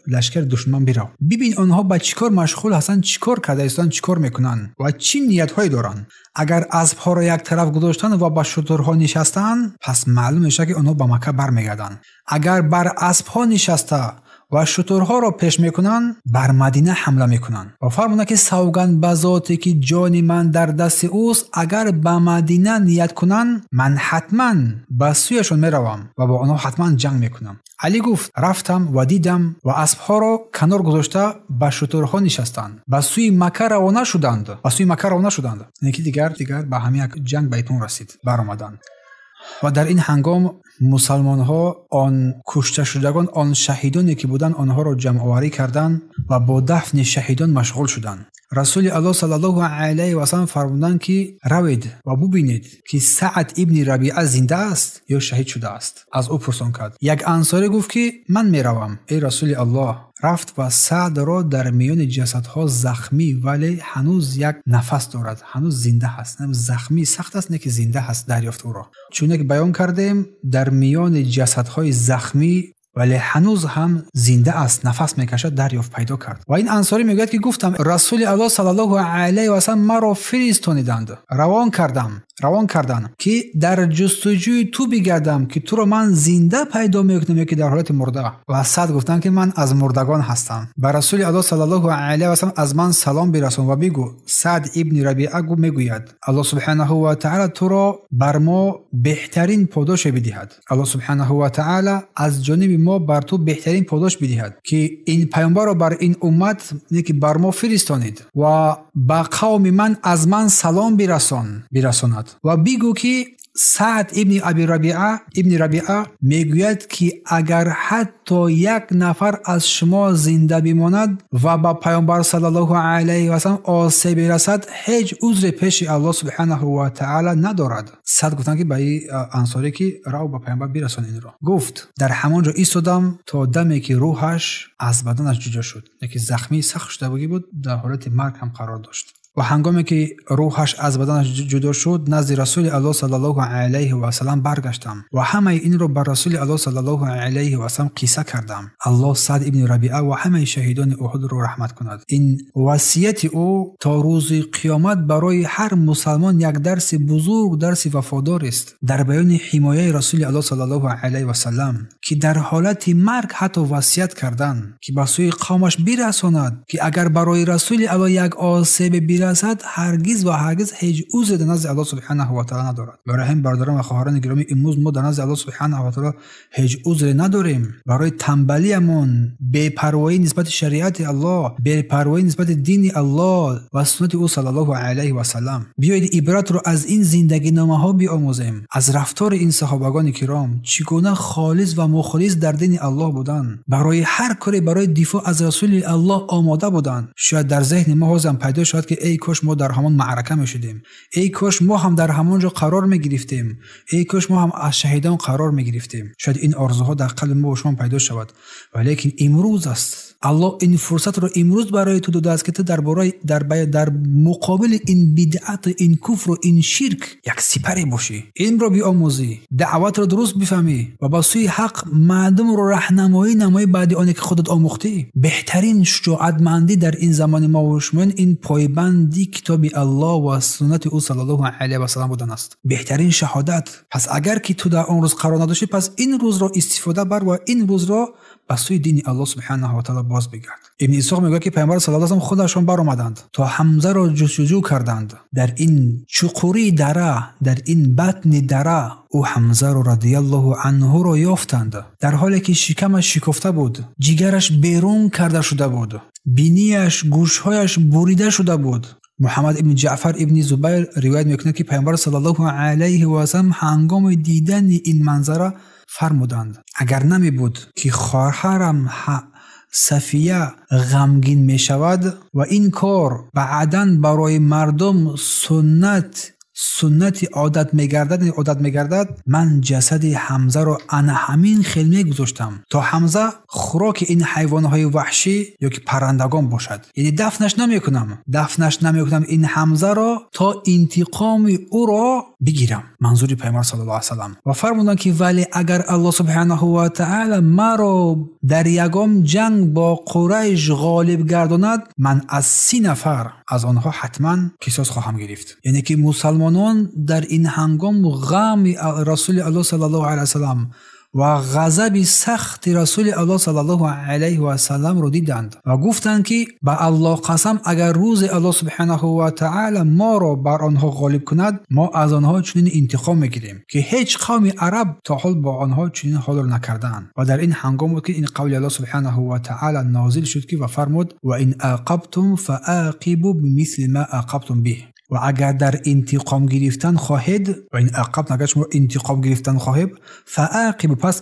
لشکر دشمن برو. ببین آنها به چیکار مشغول هستند، چیکار کرده هستند، چیکار میکنند و چی نیت‌هایی دارند. اگر اسب‌ها را یک طرف گذاشتند و با شترها نشستند، پس معلوم میشه که آنها به مکه برمیگردند. اگر بر اسب‌ها نشسته و شترها را پیش میکنند، بر مدینه حمله میکنند و فرمودند که سوگند به ذاتی که جان من در دست اوست، اگر به مدینه نیت کنند من حتما به سویشون میروم و با آنها حتما جنگ میکنم. علی گفت رفتم و دیدم و اسبها را کنار گذاشته به شترها نشستند، به سوی مکه روانه شدند. یکی دیگر به همین جنگ بیتون رسید، برآمدند و در این هنگام مسلمان ها آن کشته شدگان، آن شهیدانی که بودند، آنها را جمع آوری کردند و با دفن شهیدان مشغول شدند. رسول الله صلی الله علیه و سلم فرمودند که روید و ببینید که سعد ابن ربیعه زنده است یا شهید شده است. از او پرسان کرد. یک انصاری گفت که من میروم ای رسول الله. رفت و سعد را در میان جسدها زخمی ولی هنوز یک نفس دارد، هنوز زنده هست. زخمی سخت است، نه که زنده هست، دریافت او را. چون که بیان کردیم در میان جسدهای زخمی ولی هنوز هم زنده است، نفس میکشد، دریافت پیدا کرد. و این انصاری میگوید که گفتم رسول الله صلی الله علیه و سلم مرا فرستانیدند، روان کردند که در جستجوی تو بگردم که تو را من زنده پیدا میکنم که در حالت مرده. و سعد گفتند که من از مردگان هستم. بر رسول الله صلی الله علیه و سلم از من سلام برسون و بگو سعد ابن ربیعه میگوید الله سبحانه و تعالی تو را بر ما بهترین پاداش بدهد. الله سبحانه و تعالی از جانب ما بر تو بهترین پاداش بدهد که این پیامبر را بر این امت که بر ما فرستانید و با قوم من از من سلام برساند و بگو که سعد ابن ربیعه میگوید که اگر حتی یک نفر از شما زنده بماند و با پیامبر صلی الله علیه و سلم آسیب برسد، هیچ عذر پیش الله سبحانه و تعالی ندارد. سعد گفتن که به انصاری که رو با پیامبر برسان این را. گفت در همانجا ایستادم تا دمی که روحش از بدنش جدا شد، یکی زخمی سخت شده بود، در حالت مرگ هم قرار داشت. و هنگامی که روحش از بدنش جدا شد نزد رسول الله صلی الله علیه و سلم برگشتم و همه این رو بر رسول الله صلی الله علیه و سلم قصه کردم. الله سعد ابن ربیعه و همه شهیدان احد رو رحمت کند. این وصیت او تا روز قیامت برای هر مسلمان یک درس بزرگ، درس وفادار است در بیان حمایه رسول الله صلی الله علیه و سلم که در حالت مرگ حتی وصیت کردند که به سوی قومش برساند که اگر برای رسول الله یک آسیب برسد هرگز و هرگز هیچ عذر در نزد الله سبحانه و تعالی ندارد. برای هم برادران و خواهران گرامی، امروز ما در نزد الله سبحانه و تعالی هیچ عذر نداریم. برای تنبلیمون، بی‌پروایی نسبت شریعت الله، بی‌پروایی نسبت دین الله و سنت او صلی الله علیه و سلم. بیایید عبرت رو از این زندگی نامه ها بیاموزیم، از رفتار این صحابگان کرام چگونه خالص و مخلص در دین الله بودند، برای هر کاری برای دفاع از رسول الله آماده بودند. شاید در ذهن ما هم پیدا شد که ای کاش ما در همان معرکه میشدیم، ای کاش ما هم در همانجا قرار میگرفتیم، ای کاش ما هم از شهیدان قرار میگرفتیم. شاید این آرزوها در قلب ما و شما پیدا شود، ولی امروز است الله این فرصت رو امروز برای تو داده است که تو در مقابل این بدعت، این کفر و این شرک یک سپری باشی، این رو بیاموزی، دعوت رو درست بفهمی و با سوی حق مردم رو راهنمایی نمایی بعد آنکه خودت آموختی. بهترین شجاعتمندی در این زمان ما و شما این پایبندی کتاب الله و سنت او صلی الله علیه و سلم بودن است، بهترین شهادت. پس اگر که تو در آن روز قرار نداشتی، پس این روز رو استفاده بر و این روز رو به سوی دین الله سبحانه و تعالی باز بگرد. ابن اسحاق میگه که پیامبر صلی الله علیه و سلم خودشون برآمدند تا حمزه را جستجو کردند. در این چقوری دره، در این بطن دره او حمزه را رضی الله عنه را یافتند در حالی که شکمش شکفته بود، جگرش بیرون کرده شده بود، بینیش، گوشهایش بریده شده بود. محمد ابن جعفر ابن زبیر روایت میکنه که پیامبر صلی الله علیه و سلم هنگام دیدن این منظره فرمودند اگر نمی بود که خواهرم صفیه غمگین می شود و این کار بعداً برای مردم سنت عادت میگردد، من جسد حمزه را انا همین خیمه گذاشتم تا حمزه خوراک این حیوانهای وحشی یا که پرندگان باشد. یعنی دفنش نمیکنم این حمزه را تا انتقام او را بگیرم. منظور پیامبر صلی الله علیه و سلم. و فرمودند که ولی اگر الله سبحانه و تعالی مرا در یگام جنگ با قریش غالب گرداند، من از 30 نفر از آنها حتما قصاص خواهم گرفت. یعنی که مسلمانان در این هنگام غم رسول الله صلی الله علیه و سلم و غضب سخت رسول الله صلی الله علیه و سلم رو دیدند و گفتند که به الله قسم اگر روز الله سبحانه و تعالی ما را بر آنها غالب کند، ما از آنها چنین انتقام میگیریم که هیچ قوم عرب تا حال با آنها چنین حال را نکردند. و در این هنگام بود که این قول الله سبحانه و تعالی نازل شد که و فرمود و ان عاقبتم فعاقبوا بمثل ما عاقبتم به. و اگر در انتقام گرفتن خواهید، و این عقب نگه شما انتقام گرفتن خواهید، فعاقب پس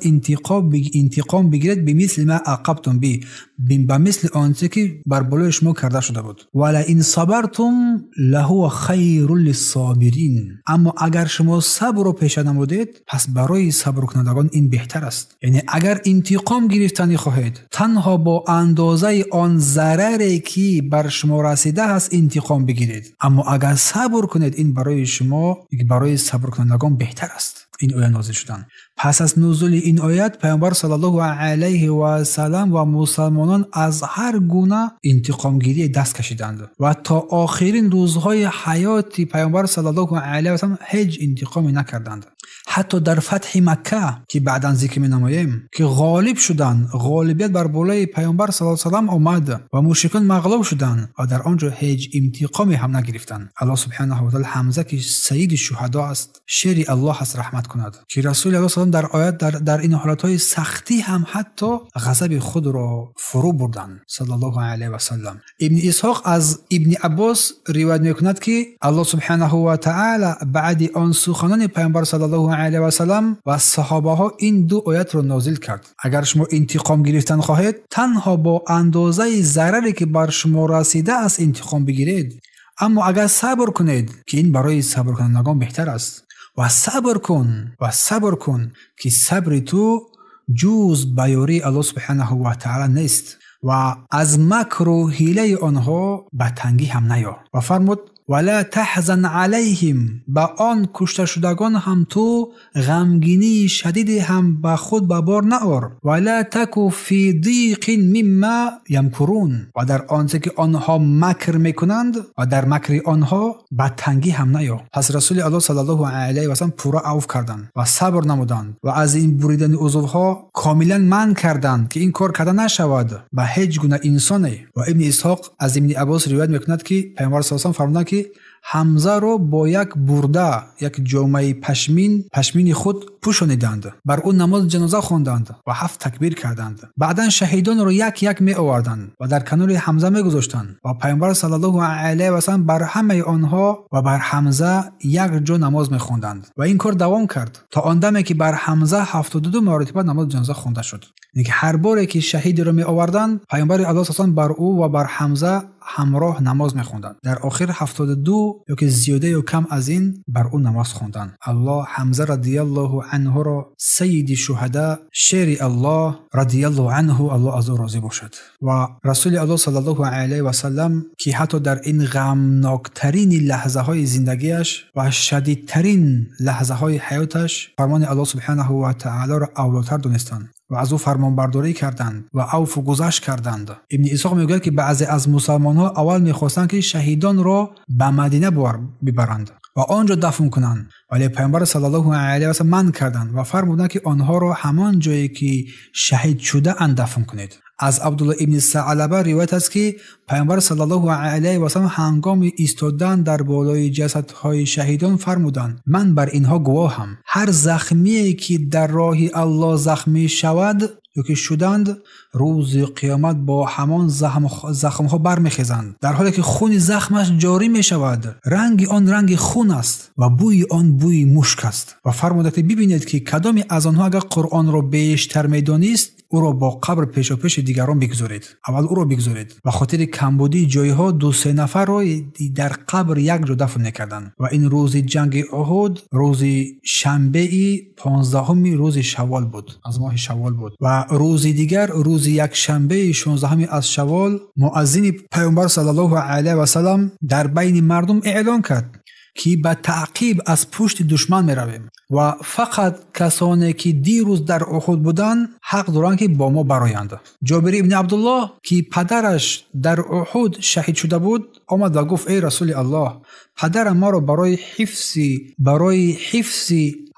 انتقام بگیرید به مثل ما عاقبتم به مثل آنچه که بر بالای شما کرده شده بود. ولا ان صبرتم لهو خیر للصابرین. اما اگر شما صبر رو پیشه نمودید، پس برای صبر کنندگان این بهتر است. یعنی اگر انتقام گرفتن خواهید، تنها با اندازه آن ضرری که بر شما رسیده است انتقام بگیرید. اما اگر صبر کنید، این برای شما، برای صبر کنندگان بهتر است. این آیه نازل شدن. پس از نزول این آیات پیامبر صلی الله علیه و سلم و مسلمانان از هر گونه انتقام گیری دست کشیدند و تا آخرین روزهای حیات پیامبر صلی الله علیه و سلم هیچ انتقامی نکردند. حتی در فتح مکه که بعداً ذکر می‌نماییم که غالب شدند، غالبیت بر بالای پیامبر صلی الله علیه و سلم آمد و مشرکان مغلوب شدند و در آنجا هیچ انتقامی هم نگرفتند. الله سبحانه و تعالی حمزه که سید الشهدا است، شیر الله است رحمت کند که رسول الله صلی الله علیه و آیات در این حالتهای سختی هم حتی غضب خود را فرو بردند صلی الله علیه و سلم. ابن اسحاق از ابن عباس روایت میکند که الله سبحانه و تعالی بعد آن سخنان پیامبر صلی الله علیه و سلم و صحابه ها این دو آیت را نازل کرد. اگر شما انتقام گرفتن خواهید، تنها با اندازه ضرری که بر شما رسیده است انتقام بگیرید. اما اگر صبر کنید که این برای صبر کنندگان بهتر است. و صبر کن که صبر تو جز بیاری الله سبحانه و تعالی نیست و از مکر و حیله آنها به تنگی هم نیا. و فرمود ولا تحزن علیهم، با آن کشته شدگان هم تو غمگینی شدید هم به خود به بار نآور. ولا تک فی ضیق مما یمکرون، و در آنچه که آنها مکر میکنند و در مکر آنها به تنگی هم نیا. پس رسول الله صلی الله علیه و سلم پورا عفو کردند و صبر نمودند و از این بریدن عضوها کاملا منع کردند که این کار کرده نشود به هیچ گونه انسانی. و ابن اسحاق از ابن عباس روایت میکند که پیامبر صلی الله علیه و سلم فرمودند که حمزه رو با یک برده، یک جامه پشمین خود پوشانیدند، بر اون نماز جنازه خواندند و 7 تکبیر کردند. بعدا شهیدان رو یک یک می آوردند و در کنار حمزه می گذاشتند و پیامبر صلی الله علیه و سلم بر همه آنها و بر حمزه یک جو نماز می خواندند و این کار دوام کرد تا آن دمی که بر حمزه 72 مرتبه نماز جنازه خوانده شد. یعنی که هر باری که شهید رو می آوردند، پیامبر الله صلی الله علیه و سلم بر او و بر حمزه همراه نماز می‌خواندند. در آخر 72 یا که زیاده یا کم از این بر اون نماز خواندند. الله حمزه رضی الله عنه را سید شهدا، شیر الله رضی الله عنه، الله از او راضی باشد. و رسول الله صلی الله علیه و سلم که حتی در این غمناکترین لحظه های زندگیش و شدیدترین لحظه های حیاتش فرمان الله سبحانه و تعالی را اولاتر دونستند و از او فرمان برداری کردند و عفو گذشت کردند. ابن اسحاق میگوید که بعضی از مسلمان ها اول میخواستند که شهیدان را به مدینه ببرند و آنجا دفن کنند، ولی پیامبر صلی الله علیه و سلم منع کردند و فرمودند که آنها را همان جایی که شهید شده اند دفن کنید. از عبدالله ابن ثعلبه روایت است که پیامبر صلی الله علیه و سلم هنگام ایستادن در بالای جسدهای شهیدان فرمودند من بر اینها گواهم، هر زخمی که در راه الله زخمی شود یا که شدند، روز قیامت با همان زخمها برمیخیزند، در حالی که خون زخمش جاری می شود. رنگ آن رنگ خون است و بوی آن بوی مشک است. و فرمودند که ببینید که کدامی از آنها اگر قرآن را بیشتر می‌دانست، او را با قبر پیش دیگران بگذارید. اول او را بگذارید. و خاطر کمبودی جایها 2-3 نفر را در قبر یک جا دفن نکردند. و این روز جنگ احد روز شنبه 15 روز شوال بود، از ماه شوال بود. و روز دیگر روز یک شنبه 16 از شوال، مؤذن پیامبر صلی الله علیه و سلم در بین مردم اعلان کرد که به تعقیب از پشت دشمن میرویم و فقط کسانی که دیروز در احد بودند حق دارند که با ما برآیند. جابر ابن عبدالله که پدرش در احد شهید شده بود آمد و گفت ای رسول الله، پدر ما را برای حفظ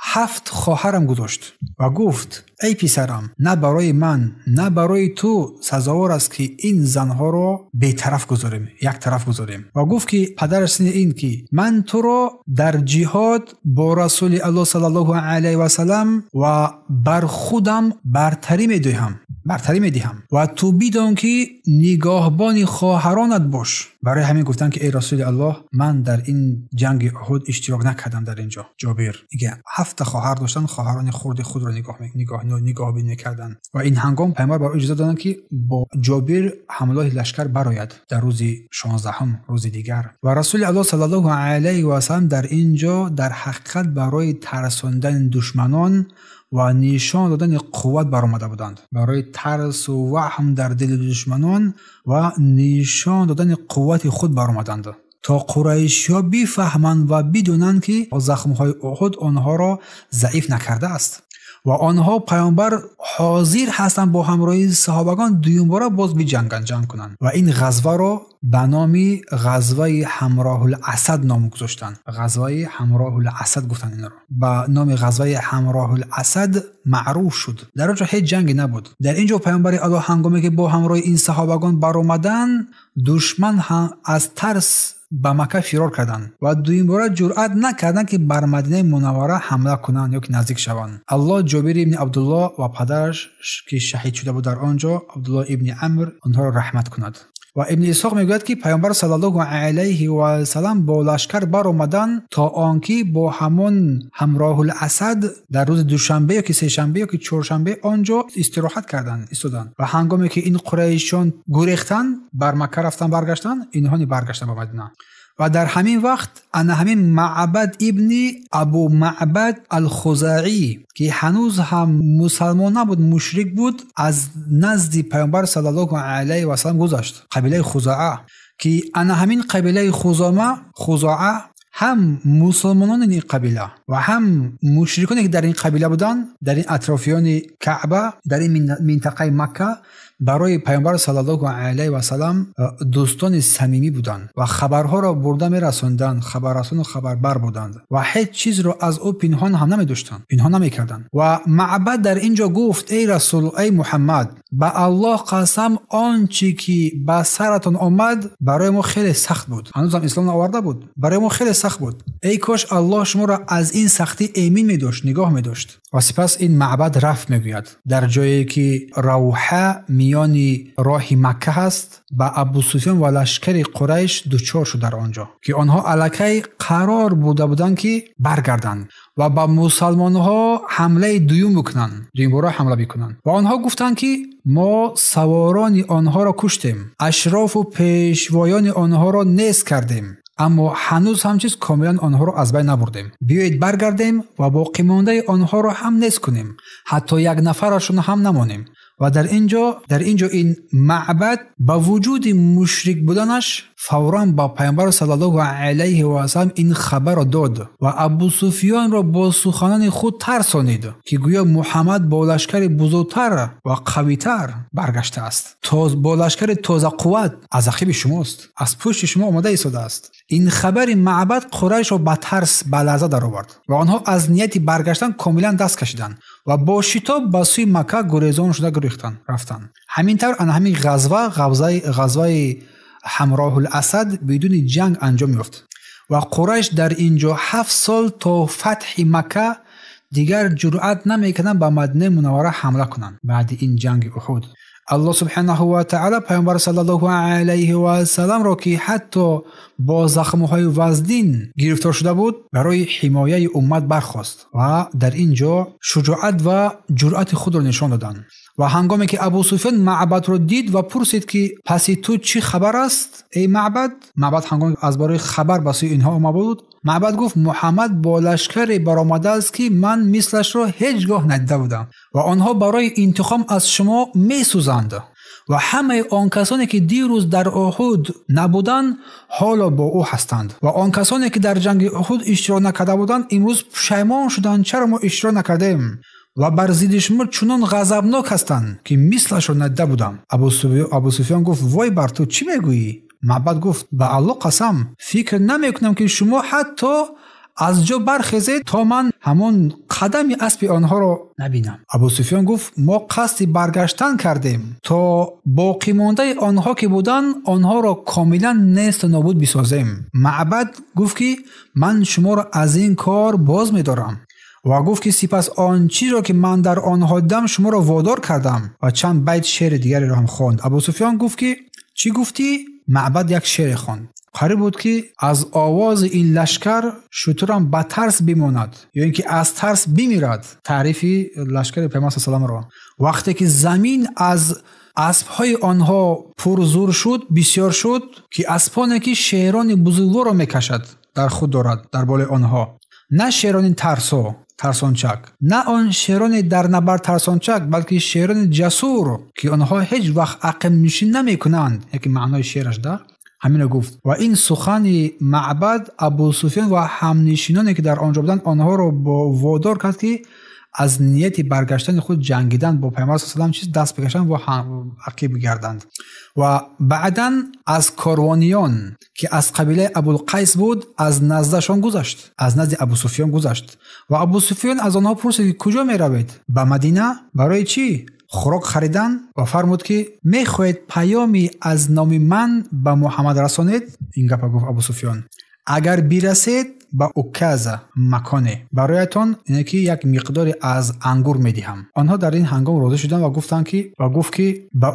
7 خواهرم گذاشت و گفت ای پسرم، نه برای من نه برای تو سزاوار است که این زنها را یک طرف گذاریم. و گفت که پدرش این که من تو را در جهاد با رسول الله صلی الله علیه و سلم و بر خودم برتری میدهم و تو بدان که نگاهبان خواهرانت باش. برای همین گفتن که ای رسول الله، من در این جنگ احد اشتراک نکردم. در اینجا جابر میگه 7 خواهر داشتن، خواهران خود را نگاه بینی کردن و این هنگام پیامبر بر اجازه دادن که با جابر حمله لشکر برآید در روز 16 روز دیگر. و رسول الله صلی الله علیه و سلم در اینجا در حقیقت برای ترساندن دشمنان و نشان دادن قوت برآمده بودند، برای ترس و وهم در دل دشمنان و نشان دادن قوت خود برآمدند تا قریشی‌ها بفهمند و بدونند که زخم‌های احد آنها را ضعیف نکرده است و آنها پیامبر حاضر هستند با همراهی صحابگان دومباره باز جنگ کنند. و این غزوه را به نام غزوه همراه الاسد نام گذاشتند. غزوه همراه الاسد گفتن این را. با نام غزوه همراه الاسد معروف شد. در اونجا هیچ جنگی نبود. در اینجا پیامبر الله هنگامی که با همراه این صحابگان برآمدند، دشمن از ترس به مکه فرار کردند و دویم بار جرأت نکردند که بر مدینه منوره حمله کنند یا که نزدیک شوند. الله جابر ابن عبدالله و پدرش که شهید شده بود در آنجا عبدالله ابن عمرو آنها را رحمت کند. و ابن اسحاق میگوید که پیامبر صلی الله علیه و سلم با لشکر برآمدند تا آنکه با همان همراه الاسد در روز دوشنبه یا که سه شنبه یا که چهارشنبه آنجا استراحت کردند ایستادند و هنگامی که این قریشیان گریختند بر مکه رفتن برگشتند، اینها برگشتند به مدینه. و در همین وقت همین معبد ابن ابو معبد الخزاعی که هنوز هم مسلمان نبود، مشرک بود، از نزد پیامبر صلی الله علیه و سلم گذشت. قبیله خزاعه که همین قبیله خزاعه هم مسلمانان این قبیله و هم مشرکانی که در این قبیله بودن در این اطرافیان کعبه در این منطقه مکه برای پیامبر صلی الله علیه و سلم دوستان صمیمی بودند و خبرها را برده می‌رساندند، خبررسان و خبربر بودند و هیچ چیز را از او پنهان هم نمی‌داشتند، پنهان نمی‌کردند. و معبد در اینجا گفت ای رسول، ای محمد، به الله قسم آنچه که به سرتون آمد برای ما خیلی سخت بود، هنوز هم اسلام آورده بود، برای ما خیلی سخت بود. ای کاش الله شما را از این سختی امین می‌داشت، نگاه می‌داشت. و سپس این معبد رفت میگوید در جایی که روحه میان راه مکه هست با ابو سفیان و لشکر قریش دچار شد در آنجا که آنها الکی قرار بودند که برگردند و با مسلمان ها حمله دوم باره حمله بکنند و آنها گفتند که ما سواران آنها را کشتیم، اشراف و پیشوایان آنها را نیست کردیم، اما هنوز هم چیز کاملا آنها را از بین نبردیم. بیایید برگردیم و باقی مانده آنها را هم نیست کنیم، حتی یک نفرشون هم نمانیم. و در اینجا این معبد با وجود مشرک بودنش فوراً با پیامبر صلی الله علیه و سلم این خبر را داد و ابو سفیان را با سخنان خود ترسانید که گویا محمد با لشکر بزرگتر و قویتر برگشته است، با لشکر تازه قوت از عقب شماست، از پشت شما آمده ایستاده است. این خبر معبد قریش را به ترس به لرزه درآورد و آنها از نیت برگشتن کاملا دست کشیدند و با شتاب به سوی مکه گریزان شده رفتند. همینطور همین غزوه همراه الاسد بدون جنگ انجام یافت و قریش در اینجا 7 سال تا فتح مکه دیگر جرأت نمیکنند به مدینه منوره حمله کنند. بعد این جنگ احد الله سبحانه و تعالی پیامبر صلی الله علیه و سلم را که حتی با زخم‌های وزدین گرفتار شده بود برای حمایت امت برخاست و در اینجا شجاعت و جرأت خود را نشان دادند. و هنگامی که ابو سفیان معبد را دید و پرسید که پس تو چی خبر است ای معبد؟ معبد هنگامی از برای خبر به سوی اینها آمده بود، معبد گفت محمد با لشکری برآمده است که من مثلش را هیچگاه ندیده بودم و آنها برای انتقام از شما می‌سوزند و همه آن کسانی که دیروز در احد نبودند حالا با او هستند و آن کسانی که در جنگ احد اشتراک نکرده بودند امروز پشیمان شدند چرا ما اشتراک نکردیم و بر ضد شما چنان غضبناک هستند که مثلش را ندیده بودم. ابو سفیان گفت وای بر تو چی میگویی؟ معبد گفت به الله قسم فکر نمیکنم که شما حتی از جا برخیزید تا من همون قدم اسب آنها را نبینم. ابو سفیان گفت ما قصد برگشتن کردیم تا باقی مانده آنها که بودند آنها را کاملا نیست و نابود بسازیم. معبد گفت که من شما را از این کار باز می‌دارم و گفت که سپس آن چیز را که من در آنها دیدم شما را وادار کردم و چند بیت شعر دیگری را هم خواند. ابو سفیان گفت که چی گفتی؟ معبد یک شعر خواند. قرار بود که از آواز این لشکر شترم به ترس بماند یا اینکه از ترس بمیرد. تعریفی لشکر پیامبر صلی الله علیه و آله. وقتی که زمین از اسب‌های آنها پرزور شد بسیار شد که اسبانی که شیران بزرگوار را میکشد در خود دارد در بالای آنها، نه شیران ترسانچک، نه آن شیران در نبرد ترسانچک بلکه شیران جسور که آنها هیچ وقت عقب نشین نمی کنند. یکی معنای شعرش ده همین گفت. و این سخن معبد ابو سفیان و همنشینانی که در آنجا بودند آنها را با وادار کرد که از نیت برگشتن خود جنگیدن با پیامبر صلی الله علیه و آله دست بکشند و عقب گردند. و بعداً از کاروانیان که از قبیله ابوالقیس بود از نزدشان گذشت، از نزد ابو سفیان گذشت و ابو سفیان از آنها پرسید که کجا می روید؟ به مدینه؟ برای چی؟ خوراک خریدن؟ و فرمود که می خواهید پیامی از نام من به محمد رسانید؟ این گپ گفت ابو سفیان اگر برسید با اوکازه مکانه برایتان اینه که یک مقداری از انگور میدهم. آنها در این هنگام راضی شدند و گفت که با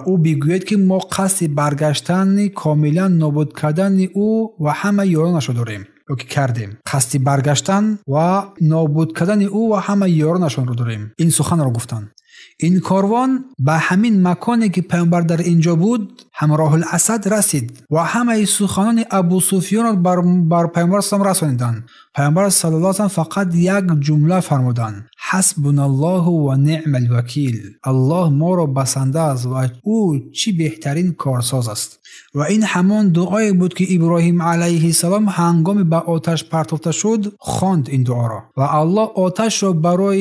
او بگوید که ما قصد برگشتن کاملا نابود کردن او و همه یارانش را داریم که کردیم. قصد برگشتن و نابود کردن او و همه یارانشان را داریم. این سخن را گفتند. این کاروان به همین مکانی که پیامبر در اینجا بود همراه الاسد رسید و همه سخنان ابو سفیان بر پیامبر اسلام رساندند. پیامبر صلی الله علیه و سلم فقط یک جمله فرمودند حسبنا الله و نعم الوکیل. الله ما را بسنده است و او چی بهترین کارساز است. و این همان دعایی بود که ابراهیم علیه السلام هنگامی به آتش پرتافته شد خواند این دعا را و الله آتش را برای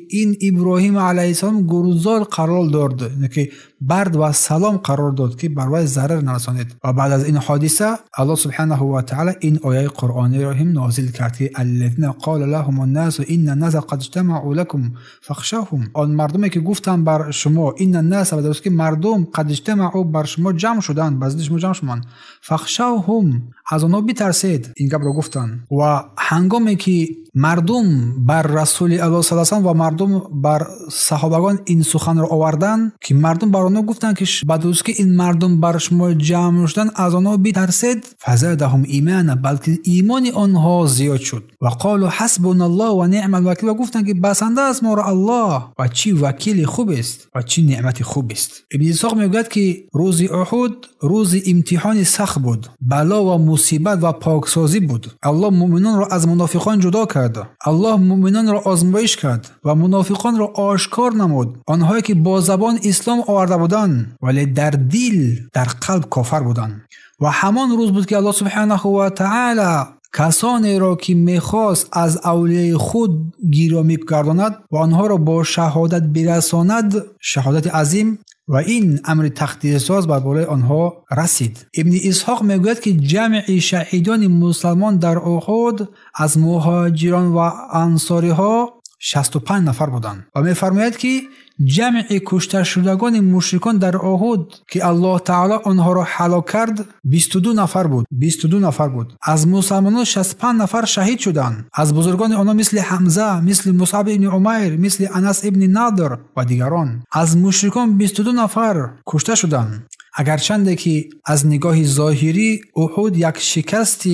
این ابراهیم علیه السلام گروزار قرار داد که برد و سلام قرار داد که بر وی ضرر نرسانید. و بعد از این حادثه الله سبحانه و تعالی این آیه قرآنی را هم نازل کرد که الذين قال لهم الناس ان الناس قد اجتمعوا لكم فاخشوهم. آن مردمی که گفتند بر شما این الناس و درست که مردم قد اجتمعوا بر شما جمع شدند بر ضد شما جمع شدند فاخشوهم از آنها بترسید. این گپ را گفتند و هنگامی که مردم بر رسول الله صلی الله علیه و و مردم بر صحابگان این سخن را آوردند که مردم بر آنها گفتند که بدوست که این مردم بر شما جمع شدن از آنها بترسید فزادهم ایمانا بلکه ایمان آنها زیاد شد و قالوا حسبنا الله و نعم الوکیل و گفتند که بسنده است ما را الله و چی وکیل خوب است و چی نعمت خوب است. ابن اسحاق میگوید که روز احد روز امتحان سخت بود، بلا و مصیبت و پاکسازی بود. الله مؤمنان را از منافقان جدا کرد. الله مؤمنان را آزمایش کرد و منافقان را آشکار نمود. آنهایی که با زبان اسلام آورده بودند ولی در دل در قلب کافر بودند. و همان روز بود که الله سبحانه و تعالی کسانی را که میخواست از اولیای خود گرامی گرداند و آنها را با شهادت برساند، شهادت عظیم، و این امر تقدیر ساز بر بالای آنها رسید. ابن اسحاق میگوید که جمع شهیدان مسلمان در احد از مهاجران و انصاری ها 65 نفر بودند و میفرماید که جمع کشته شدگان مشرکان در احد که الله تعالی آنها را هلاک کرد 22 نفر بود. از مسلمانان 65 نفر شهید شدند. از بزرگان آنها مثل حمزه، مثل مصعب ابن عمیر، مثل انس ابن نادر و دیگران. از مشرکان 22 نفر کشته شدند. اگرچند که از نگاه ظاهری احد یک شکست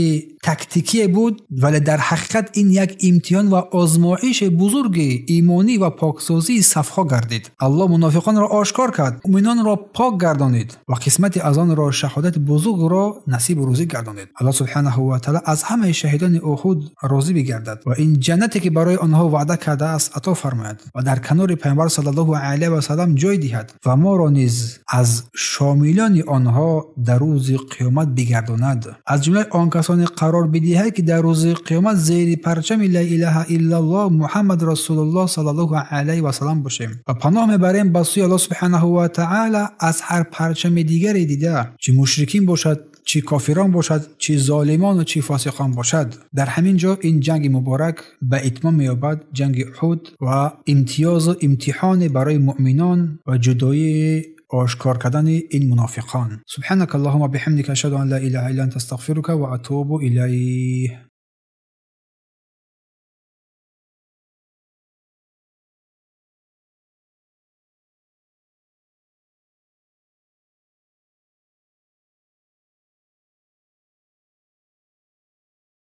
تکتیکی بود، ولی در حقیقت این یک امتحان و آزمایش بزرگ ایمانی و پاکسازی صفها گردید. الله منافقان را آشکار کرد، مؤمنان را پاک گردانید و قسمت از آن را شهادت بزرگ را نصیب روزی گردانید. الله سبحانه و تعالی از همه شهیدان احد راضی بگردد و این جنتی که برای آنها وعده کرده است عطا فرماید و در کنار پیامبر صلی الله علیه و سلم جای دهد و ما را نیز از شاملان آنها در روز قیامت بگرداند. از جمله آن کسانی قرار بدهد که در روز قیامت زیر پرچم لا اله الا الله محمد رسول الله صلی الله علیه و سلم باشیم و پناه میبریم به سوی الله سبحانه و تعالی از هر پرچم دیگری دیده، چه مشرکین باشد، چه کافران باشد، چه ظالمان و چه فاسقان باشد. در همین جا این جنگ مبارک به اتمام می‌یابد، جنگ احد، و امتیاز و امتحان برای مؤمنان و جدایی آشکار کردن این منافقان. سبحانك اللهم بحمدك اشهد ان لا اله الا انت استغفرك و اتوب الیه.